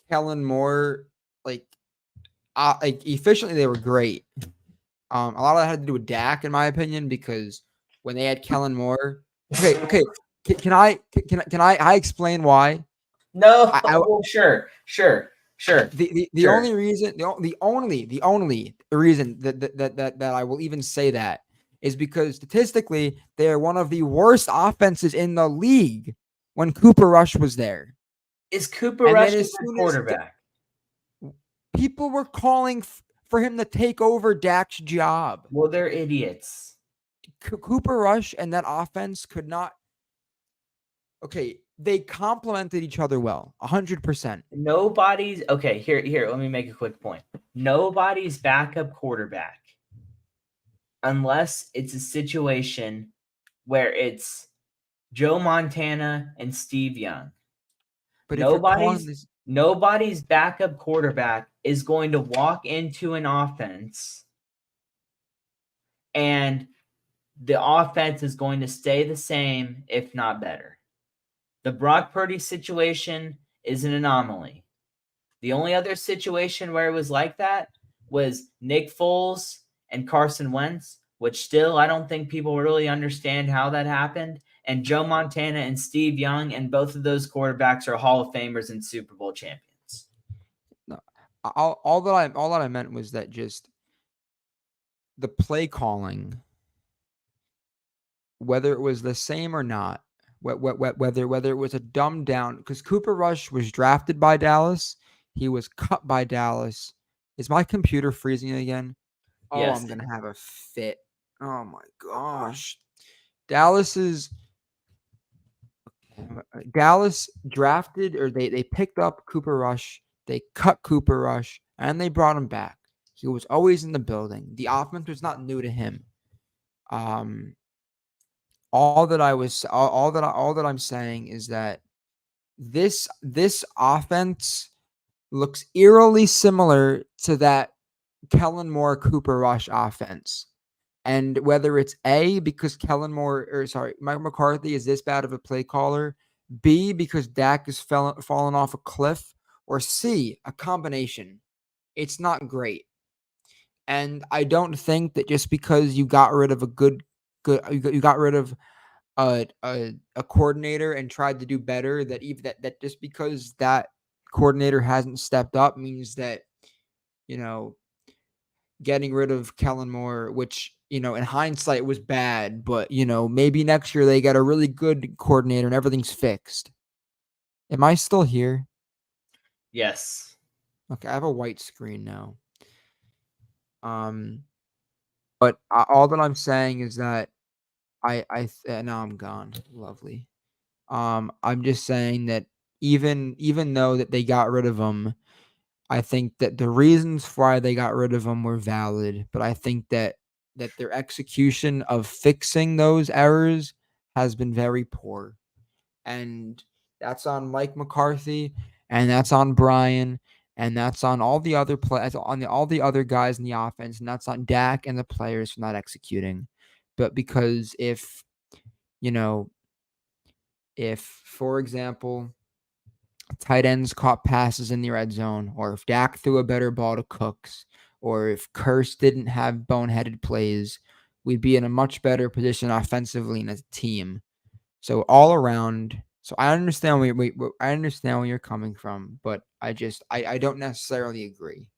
Kellen Moore like efficiently they were great. A lot of that had to do with Dak, in my opinion, because when they had Kellen Moore, okay, can I explain why? No, I well, sure. the Sure. only reason the only reason that I will even say that is because statistically they are one of the worst offenses in the league when Cooper Rush was there, Is Cooper and Rush then a as good soon as quarterback? people were calling for him to take over Dak's job, Well, they're idiots. Cooper Rush and that offense could not. Okay, they complemented each other well, 100%. Nobody's okay. Here. Let me make a quick point. Nobody's backup quarterback, unless it's a situation where it's Joe Montana and Steve Young. But if you're calling Nobody's this, nobody's backup quarterback is going to walk into an offense and the offense is going to stay the same, if not better. The Brock Purdy situation is an anomaly. The only other situation where it was like that was Nick Foles and Carson Wentz, which still I don't think people really understand how that happened. And Joe Montana and Steve Young, and both of those quarterbacks are Hall of Famers and Super Bowl champions. no, all that I meant was that just the play calling, whether it was the same or not, whether it was a dumbed down, because Cooper Rush was drafted by Dallas, he was cut by Dallas. Is my computer freezing again? Oh, Yes. I'm gonna have a fit. Oh my gosh. Dallas's Dallas drafted or they picked up Cooper Rush, they cut Cooper Rush, and they brought him back. He was always in the building. The offense was not new to him. Um, all that I'm saying is that this offense looks eerily similar to that Kellen Moore Cooper Rush offense. And whether it's A, because Mike McCarthy is this bad of a play caller, B, because Dak is fallen off a cliff, or C, a combination. It's not great. And I don't think that just because you got rid of you got rid of a coordinator and tried to do better, that even that just because that coordinator hasn't stepped up means that, you know, getting rid of Kellen Moore, which, in hindsight was bad, but, maybe next year they get a really good coordinator and everything's fixed. Am I still here? Yes. Okay, I have a white screen now. But all that I'm saying is that now I'm gone. Lovely. I'm just saying that even though that they got rid of him, I think that the reasons why they got rid of him were valid, but I think that their execution of fixing those errors has been very poor. And that's on Mike McCarthy, and that's on Brian, and that's on all the other all the other guys in the offense, and that's on Dak and the players for not executing. But because you know, if for example, tight ends caught passes in the red zone, or if Dak threw a better ball to Cooks, or if Curse didn't have boneheaded plays, we'd be in a much better position offensively and as a team. So all around, so I understand I understand where you're coming from, but I don't necessarily agree.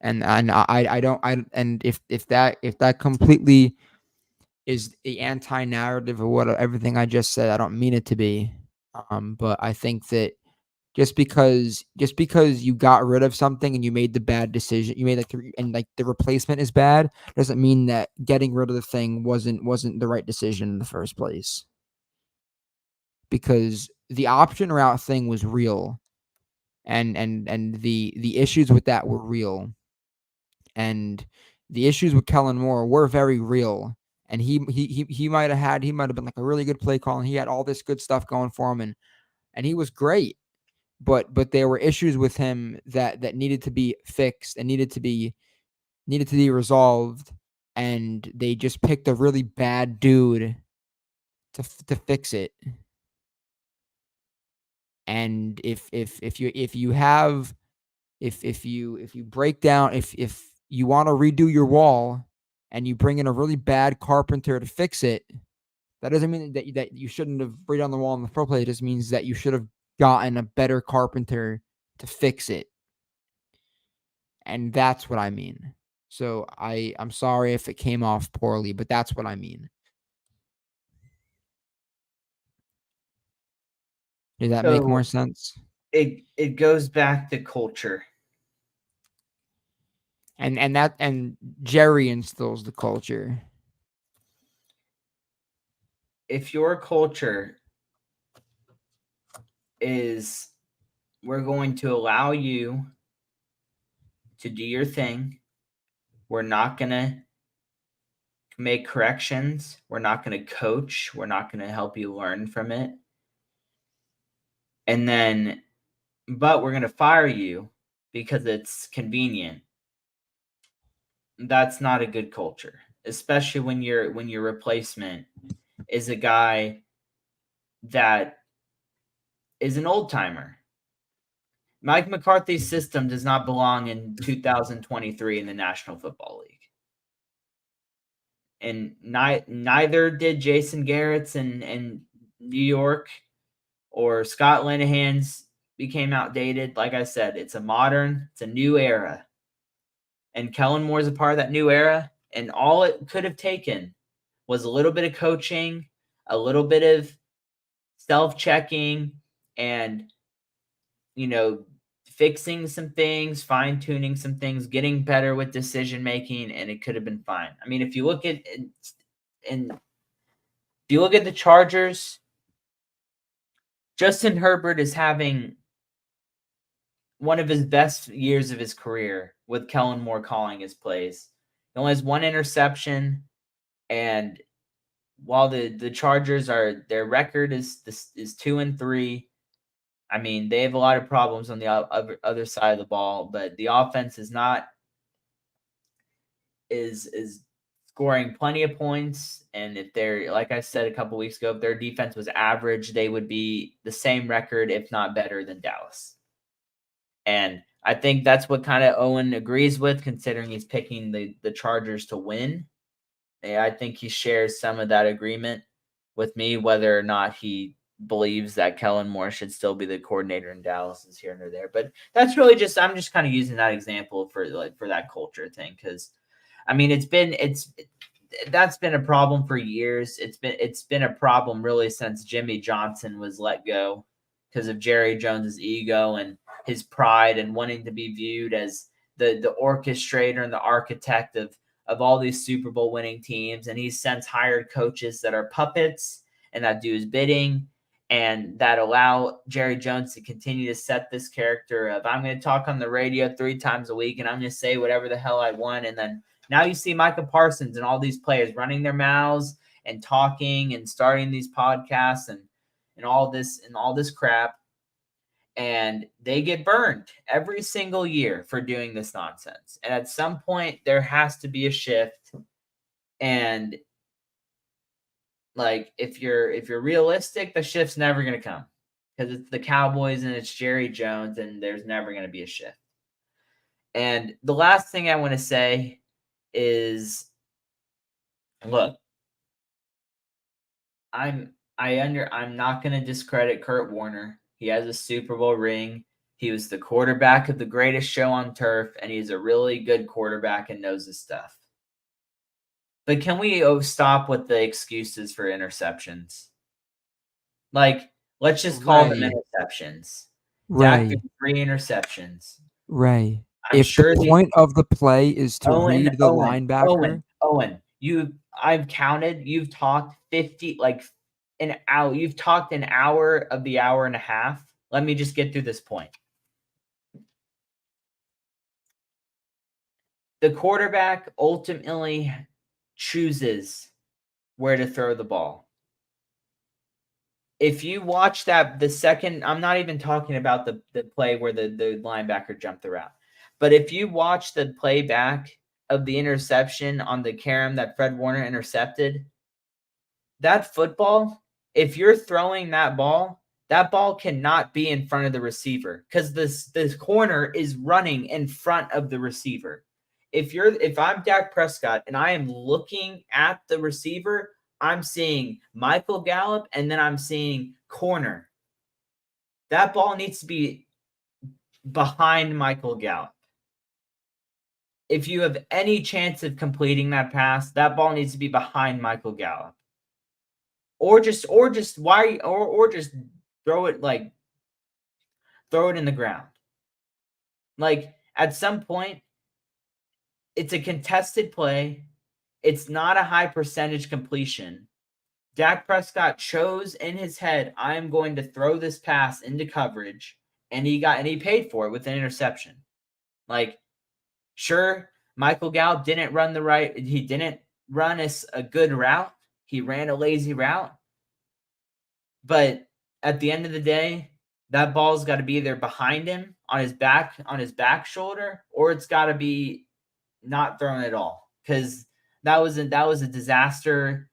And I don't I and if that completely is the anti narrative of what everything I just said, I don't mean it to be. But I think that just because you got rid of something and you made the bad decision, you made like the replacement is bad, doesn't mean that getting rid of the thing wasn't the right decision in the first place. Because the option route thing was real, and the issues with that were real, and the issues with Kellen Moore were very real. And he might have been like a really good play call, and he had all this good stuff going for him, and he was great. But there were issues with him that needed to be fixed and needed to be needed to be resolved, and they just picked a really bad dude to fix it. And if you break down, if you want to redo your wall and you bring in a really bad carpenter to fix it, that doesn't mean that you shouldn't have redone the wall in the first place. It just means that you should have gotten a better carpenter to fix it. And that's what I mean. So I'm sorry if it came off poorly, but that's what I mean. Does that make more So sense? it goes back to culture. And Jerry instills the culture. If your culture is, we're going to allow you to do your thing, we're not going to make corrections, we're not going to coach, we're not going to help you learn from it, and then but we're going to fire you because it's convenient, that's not a good culture, especially when your replacement is a guy that is an old timer. Mike McCarthy's system does not belong in 2023 in the National Football League. And neither did Jason Garrett's in New York, or Scott Linehan's became outdated. Like I said, it's a new era. And Kellen Moore's a part of that new era. And all it could have taken was a little bit of coaching, a little bit of self-checking, and, fixing some things, fine-tuning some things, getting better with decision-making, and it could have been fine. I mean, if you look at the Chargers, Justin Herbert is having one of his best years of his career with Kellen Moore calling his plays. He only has one interception, and while the Chargers their record is 2-3. I mean, they have a lot of problems on the other side of the ball, but the offense is scoring plenty of points. And if they're, like I said a couple weeks ago, if their defense was average, they would be the same record, if not better, than Dallas. And I think that's what kind of Owen agrees with, considering he's picking the Chargers to win. I think he shares some of that agreement with me, whether or not he believes that Kellen Moore should still be the coordinator in Dallas is here and there. But that's really I'm just kind of using that example for that culture thing, because I mean that's been a problem for years. It's been a problem really since Jimmy Johnson was let go, because of Jerry Jones's ego and his pride and wanting to be viewed as the orchestrator and the architect of all these Super Bowl winning teams. And he's since hired coaches that are puppets and that do his bidding, and that allow Jerry Jones to continue to set this character of, I'm going to talk on the radio 3 times a week and I'm going to say whatever the hell I want. And then now you see Micah Parsons and all these players running their mouths and talking and starting these podcasts and all this crap. And they get burned every single year for doing this nonsense. And at some point there has to be a shift. And like, if you're realistic, the shift's never going to come, because it's the Cowboys and it's Jerry Jones, and there's never going to be a shift. And the last thing I want to say is, look, I'm not going to discredit Kurt Warner. He has a Super Bowl ring. He was the quarterback of the greatest show on turf, and he's a really good quarterback and knows his stuff. But can we stop with the excuses for interceptions? Like, let's just call them interceptions. Dak threw 3 interceptions. Right. I'm If sure the point of the play is to read the linebacker. Owen, I've counted. You've talked 50, like an hour. You've talked an hour of the hour and a half. Let me just get through this point. The quarterback ultimately chooses where to throw the ball. If you watch the second, I'm not even talking about the play where the linebacker jumped the route, but if you watch the play back of the interception on the carom that Fred Warner intercepted, that football, if you're throwing that ball cannot be in front of the receiver because this corner is running in front of the receiver. If I'm Dak Prescott and I am looking at the receiver, I'm seeing Michael Gallup and then I'm seeing corner. That ball needs to be behind Michael Gallup. If you have any chance of completing that pass, that ball needs to be behind Michael Gallup. Or just throw it in the ground. Like at some point, it's a contested play. It's not a high percentage completion. Dak Prescott chose in his head, I'm going to throw this pass into coverage, and he paid for it with an interception. Like, sure, Michael Gallup didn't run he didn't run a good route. He ran a lazy route. But at the end of the day, that ball's got to be either behind him on his back shoulder, or it's got to be not thrown at all. Because that was a disaster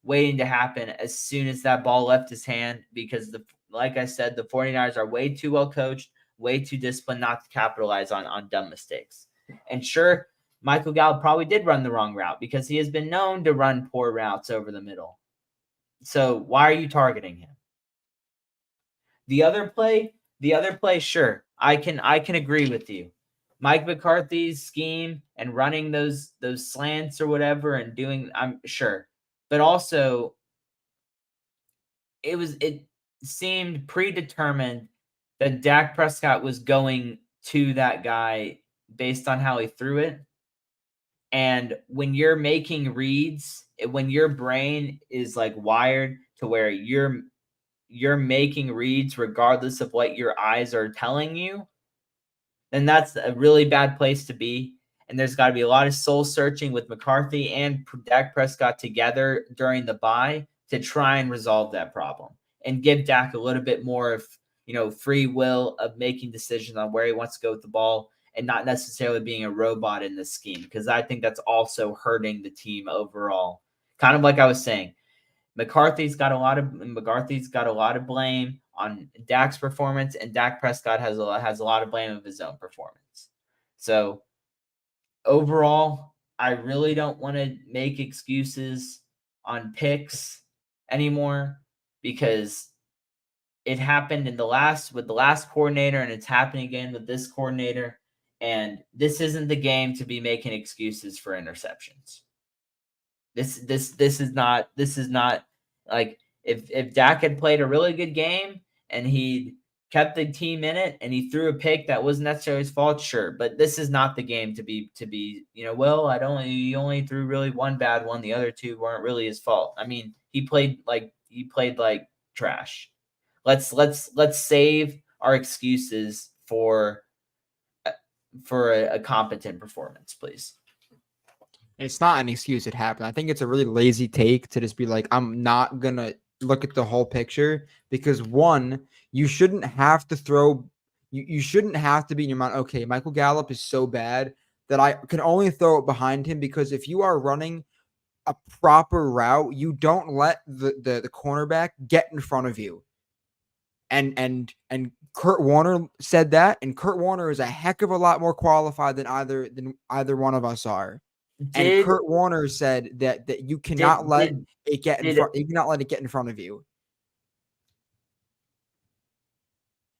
waiting to happen as soon as that ball left his hand, because like I said, the 49ers are way too well coached, way too disciplined not to capitalize on dumb mistakes. And sure, Michael Gallup probably did run the wrong route because he has been known to run poor routes over the middle. So why are you targeting him? The other play, sure, I can agree with you. Mike McCarthy's scheme and running those slants or whatever and doing, I'm sure. But also it seemed predetermined that Dak Prescott was going to that guy based on how he threw it. And when you're making reads, when your brain is like wired to where you're making reads regardless of what your eyes are telling you, then that's a really bad place to be. And there's got to be a lot of soul searching with McCarthy and Dak Prescott together during the bye to try and resolve that problem and give Dak a little bit more of, free will of making decisions on where he wants to go with the ball and not necessarily being a robot in this scheme. Because I think that's also hurting the team overall. Kind of like I was saying, McCarthy's got a lot of blame on Dak's performance, and Dak Prescott has a lot of blame of his own performance. So overall, I really don't want to make excuses on picks anymore because it happened with the last coordinator, and it's happening again with this coordinator. And this isn't the game to be making excuses for interceptions. This is not like if Dak had played a really good game and he kept the team in it and he threw a pick that wasn't necessarily his fault, sure. But this is not the game to be he only threw really one bad one. The other two weren't really his fault. I mean, he played like trash. Let's save our excuses for a competent performance, please. It's not an excuse. It happened. I think it's a really lazy take to just be like, I'm not going to look at the whole picture because one, you shouldn't have to throw. You shouldn't have to be in your mind. Okay, Michael Gallup is so bad that I can only throw it behind him, because if you are running a proper route, you don't let the cornerback get in front of you. And Kurt Warner said that, and Kurt Warner is a heck of a lot more qualified than either one of us are. And Kurt Warner said that you cannot let it get in front. You cannot let it get in front of you.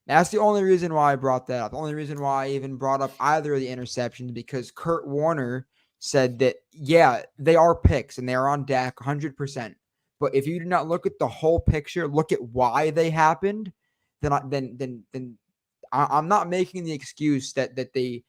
That's the only reason why I brought that up. The only reason why I even brought up either of the interceptions, because Kurt Warner said that, yeah, they are picks and they are on Dak 100%. But if you do not look at the whole picture, look at why they happened, then I'm not making the excuse that they,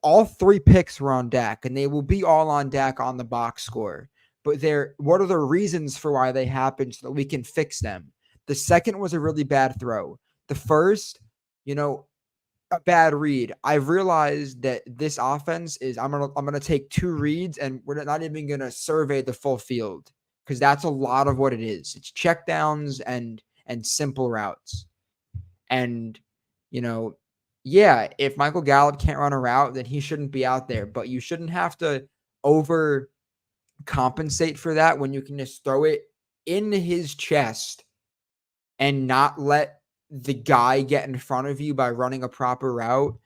all three picks were on Dak, and they will be all on Dak on the box score. But what are the reasons for why they happened so that we can fix them? The second was a really bad throw. The first, a bad read. I've realized that this offense is I'm gonna take two reads and we're not even gonna survey the full field, because that's a lot of what it is. It's checkdowns and simple routes. And yeah, if Michael Gallup can't run a route, then he shouldn't be out there. But you shouldn't have to over compensate for that when you can just throw it in his chest and not let the guy get in front of you by running a proper route.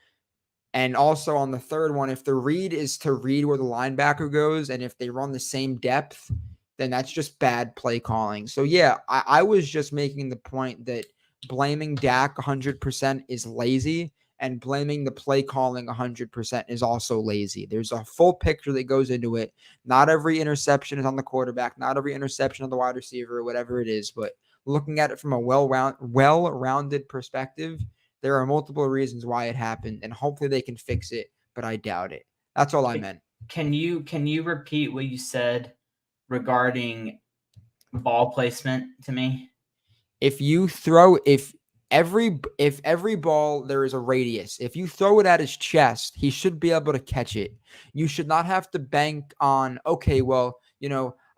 And also on the third one, if the read is to read where the linebacker goes, and if they run the same depth, then that's just bad play calling. So yeah, I was just making the point that blaming Dak 100% is lazy, and blaming the play calling 100% is also lazy. There's a full picture that goes into it. Not every interception is on the quarterback, not every interception on the wide receiver, or whatever it is, but looking at it from a well-rounded perspective, there are multiple reasons why it happened, and hopefully they can fix it, but I doubt it. That's all I meant. Can you repeat what you said regarding ball placement to me? If every ball there is a radius, if you throw it at his chest, he should be able to catch it. You should not have to bank on, okay, well,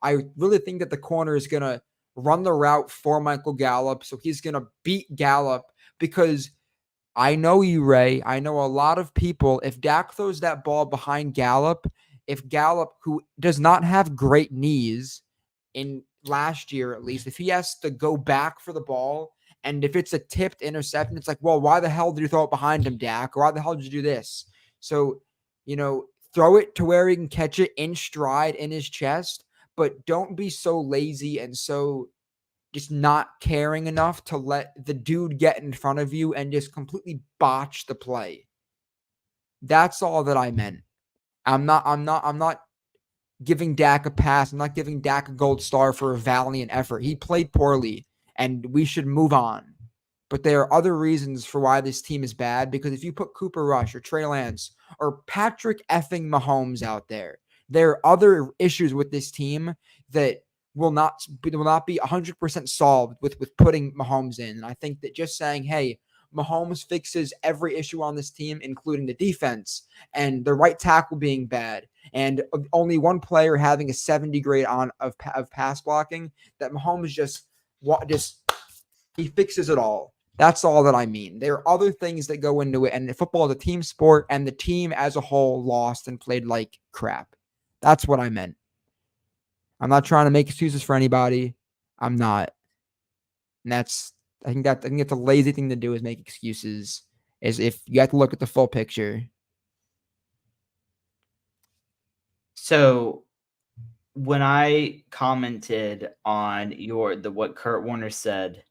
I really think that the corner is going to run the route for Michael Gallup, so he's going to beat Gallup, because I know you, Ray. I know a lot of people. If Dak throws that ball behind Gallup, if Gallup, who does not have great knees in last year at least, if he has to go back for the ball, and if it's a tipped interception, it's like, well, why the hell did you throw it behind him, Dak? Or why the hell did you do this? So, throw it to where he can catch it in stride in his chest, but don't be so lazy and so just not caring enough to let the dude get in front of you and just completely botch the play. That's all that I meant. I'm not giving Dak a pass. I'm not giving Dak a gold star for a valiant effort. He played poorly and we should move on. But there are other reasons for why this team is bad, because if you put Cooper Rush or Trey Lance or Patrick effing Mahomes out there are other issues with this team that will not be 100% solved with putting Mahomes in. And I think that just saying, hey, Mahomes fixes every issue on this team, including the defense and the right tackle being bad, and only one player having a 70 grade of pass blocking, that Mahomes just he fixes it all. That's all that I mean. There are other things that go into it, and football is a team sport, and the team as a whole lost and played like crap. That's what I meant. I'm not trying to make excuses for anybody. I'm not. And I think it's a lazy thing to do, is make excuses. Is if you have to look at the full picture. So when I commented on what Kurt Warner said,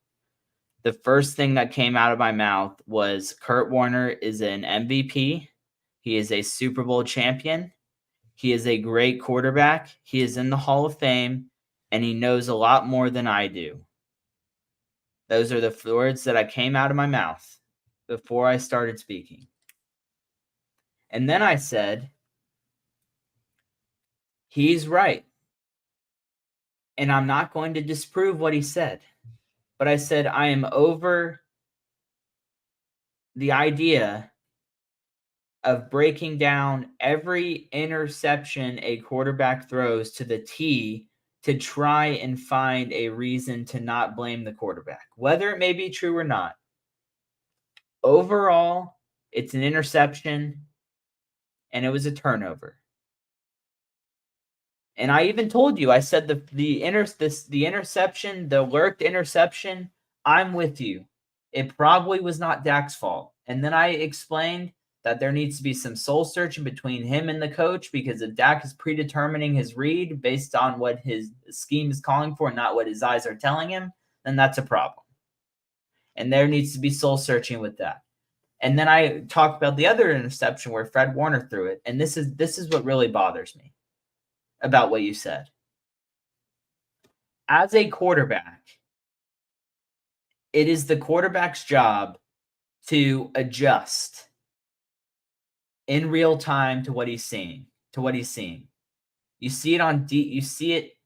the first thing that came out of my mouth was Kurt Warner is an MVP. He is a Super Bowl champion. He is a great quarterback. He is in the Hall of Fame, and he knows a lot more than I do. Those are the words that came out of my mouth before I started speaking. And then I said, he's right. And I'm not going to disprove what he said. But I said, I am over the idea of breaking down every interception a quarterback throws to the T to try and find a reason to not blame the quarterback, whether it may be true or not. Overall, it's an interception, and it was a turnover. And I even told you, I said the interception, the lurked interception, I'm with you. It probably was not Dak's fault. And then I explained that there needs to be some soul searching between him and the coach, because if Dak is predetermining his read based on what his scheme is calling for and not what his eyes are telling him, then that's a problem. And there needs to be soul searching with that. And then I talked about the other interception where Fred Warner threw it. And this is what really bothers me about what you said. As a quarterback, it is the quarterback's job to adjust in real time to what he's seeing, You see it on you see it.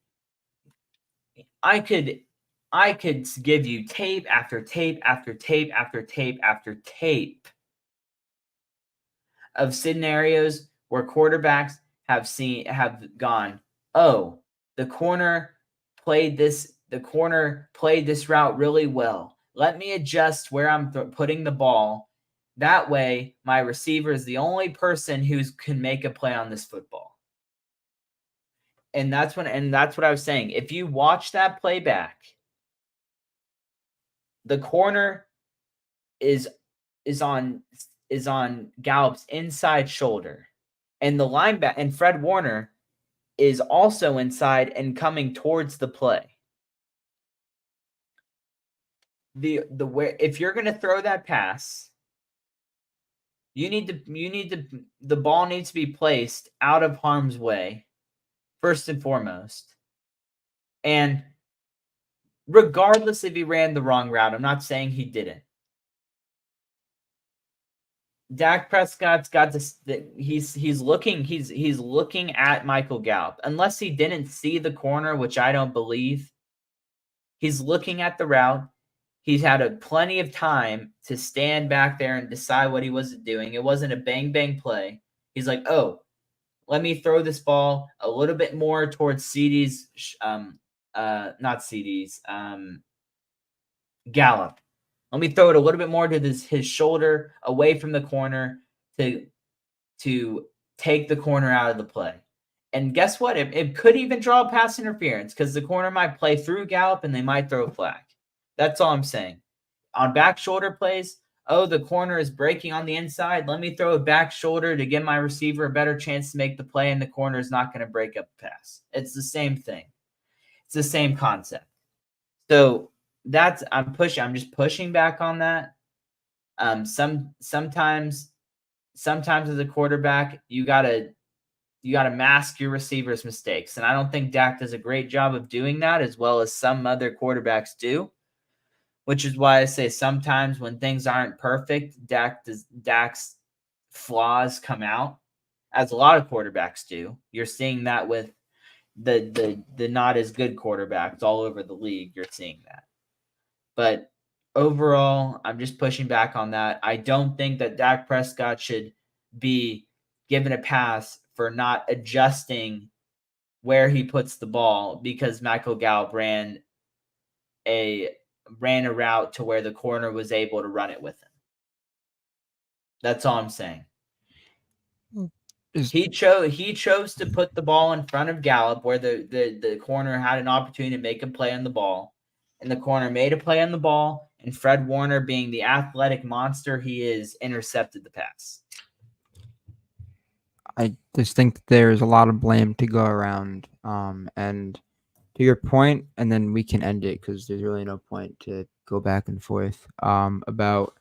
I could give you tape after tape after tape after tape after tape of scenarios where quarterbacks have gone, oh, the corner played this route really well. Let me adjust where I'm putting the ball That way, my receiver is the only person who can make a play on this football. And that's what I was saying. If you watch that play back, the corner is on Gallup's inside shoulder, and the linebacker and Fred Warner is also inside and coming towards the play. If you're going to throw that pass, the ball needs to be placed out of harm's way first and foremost. And regardless if he ran the wrong route, I'm not saying he didn't. Dak Prescott's got this. He's looking at Michael Gallup. Unless he didn't see the corner, which I don't believe. He's looking at the route. He's had plenty of time to stand back there and decide what he was doing. It wasn't a bang play. He's like, oh, let me throw this ball a little bit more towards CD's, not CD's, Gallup. Let me throw it a little bit more to his shoulder, away from the corner, to take the corner out of the play. And guess what? It could even draw pass interference because the corner might play through Gallup and they might throw a flag. That's all I'm saying. On back shoulder plays, oh, the corner is breaking on the inside. Let me throw a back shoulder to give my receiver a better chance to make the play, and the corner is not going to break up the pass. It's the same thing. It's the same concept. So I'm just pushing back on that. Sometimes as a quarterback, you gotta mask your receiver's mistakes, and I don't think Dak does a great job of doing that, as well as some other quarterbacks do. Which is why I say sometimes when things aren't perfect, Dak's flaws come out, as a lot of quarterbacks do. You're seeing that with the not as good quarterbacks all over the league. You're seeing that. But overall, I'm just pushing back on that. I don't think that Dak Prescott should be given a pass for not adjusting where he puts the ball because Michael Gallup ran a route to where the corner was able to run it with him. That's all I'm saying. He chose to put the ball in front of Gallup where the corner had an opportunity to make a play on the ball, and the corner made a play on the ball, and Fred Warner, being the athletic monster he is, intercepted the pass. I just think there's a lot of blame to go around. And to your point, and then we can end it because there's really no point to go back and forth about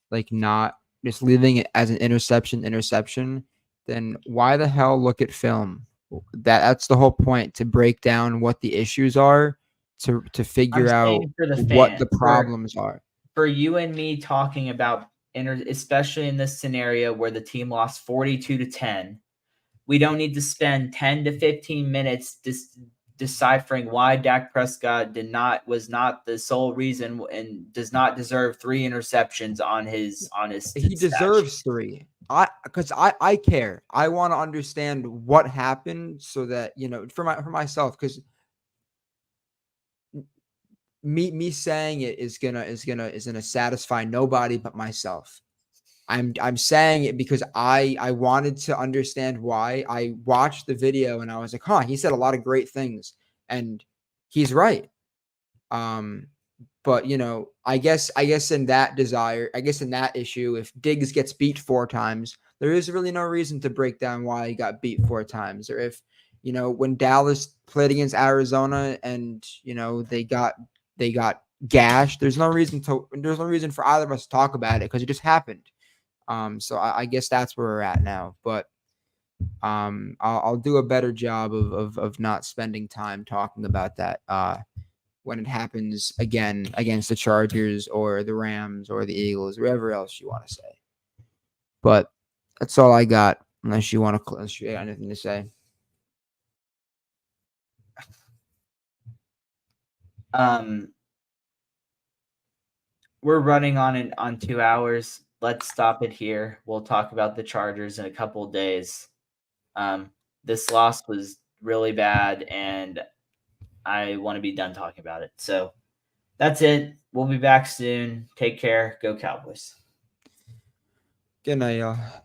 like not just leaving it as an interception. Then why the hell look at film? That's the whole point, to break down what the issues are, to figure out what the problems are. For you and me talking about, especially in this scenario where the team lost 42-10, we don't need to spend 10 to 15 minutes deciphering why Dak Prescott was not the sole reason and does not deserve 3 interceptions on his He deserves 3. Because I care. I want to understand what happened so that, for myself, because me saying it is gonna satisfy nobody but myself. I'm saying it because I wanted to understand why. I watched the video and I was like, he said a lot of great things, and he's right. But I guess in that issue, if Diggs gets beat 4 times, there is really no reason to break down why he got beat 4 times. Or if when Dallas played against Arizona and they got gashed, there's no reason for either of us to talk about it because it just happened. So I guess that's where we're at now. But I'll do a better job of not spending time talking about that when it happens again against the Chargers or the Rams or the Eagles, wherever else you want to say. But that's all I got, unless you got anything to say. We're running on 2 hours. Let's stop it here. We'll talk about the Chargers in a couple of days. This loss was really bad, and I want to be done talking about it. So that's it. We'll be back soon. Take care. Go Cowboys. Good night, y'all.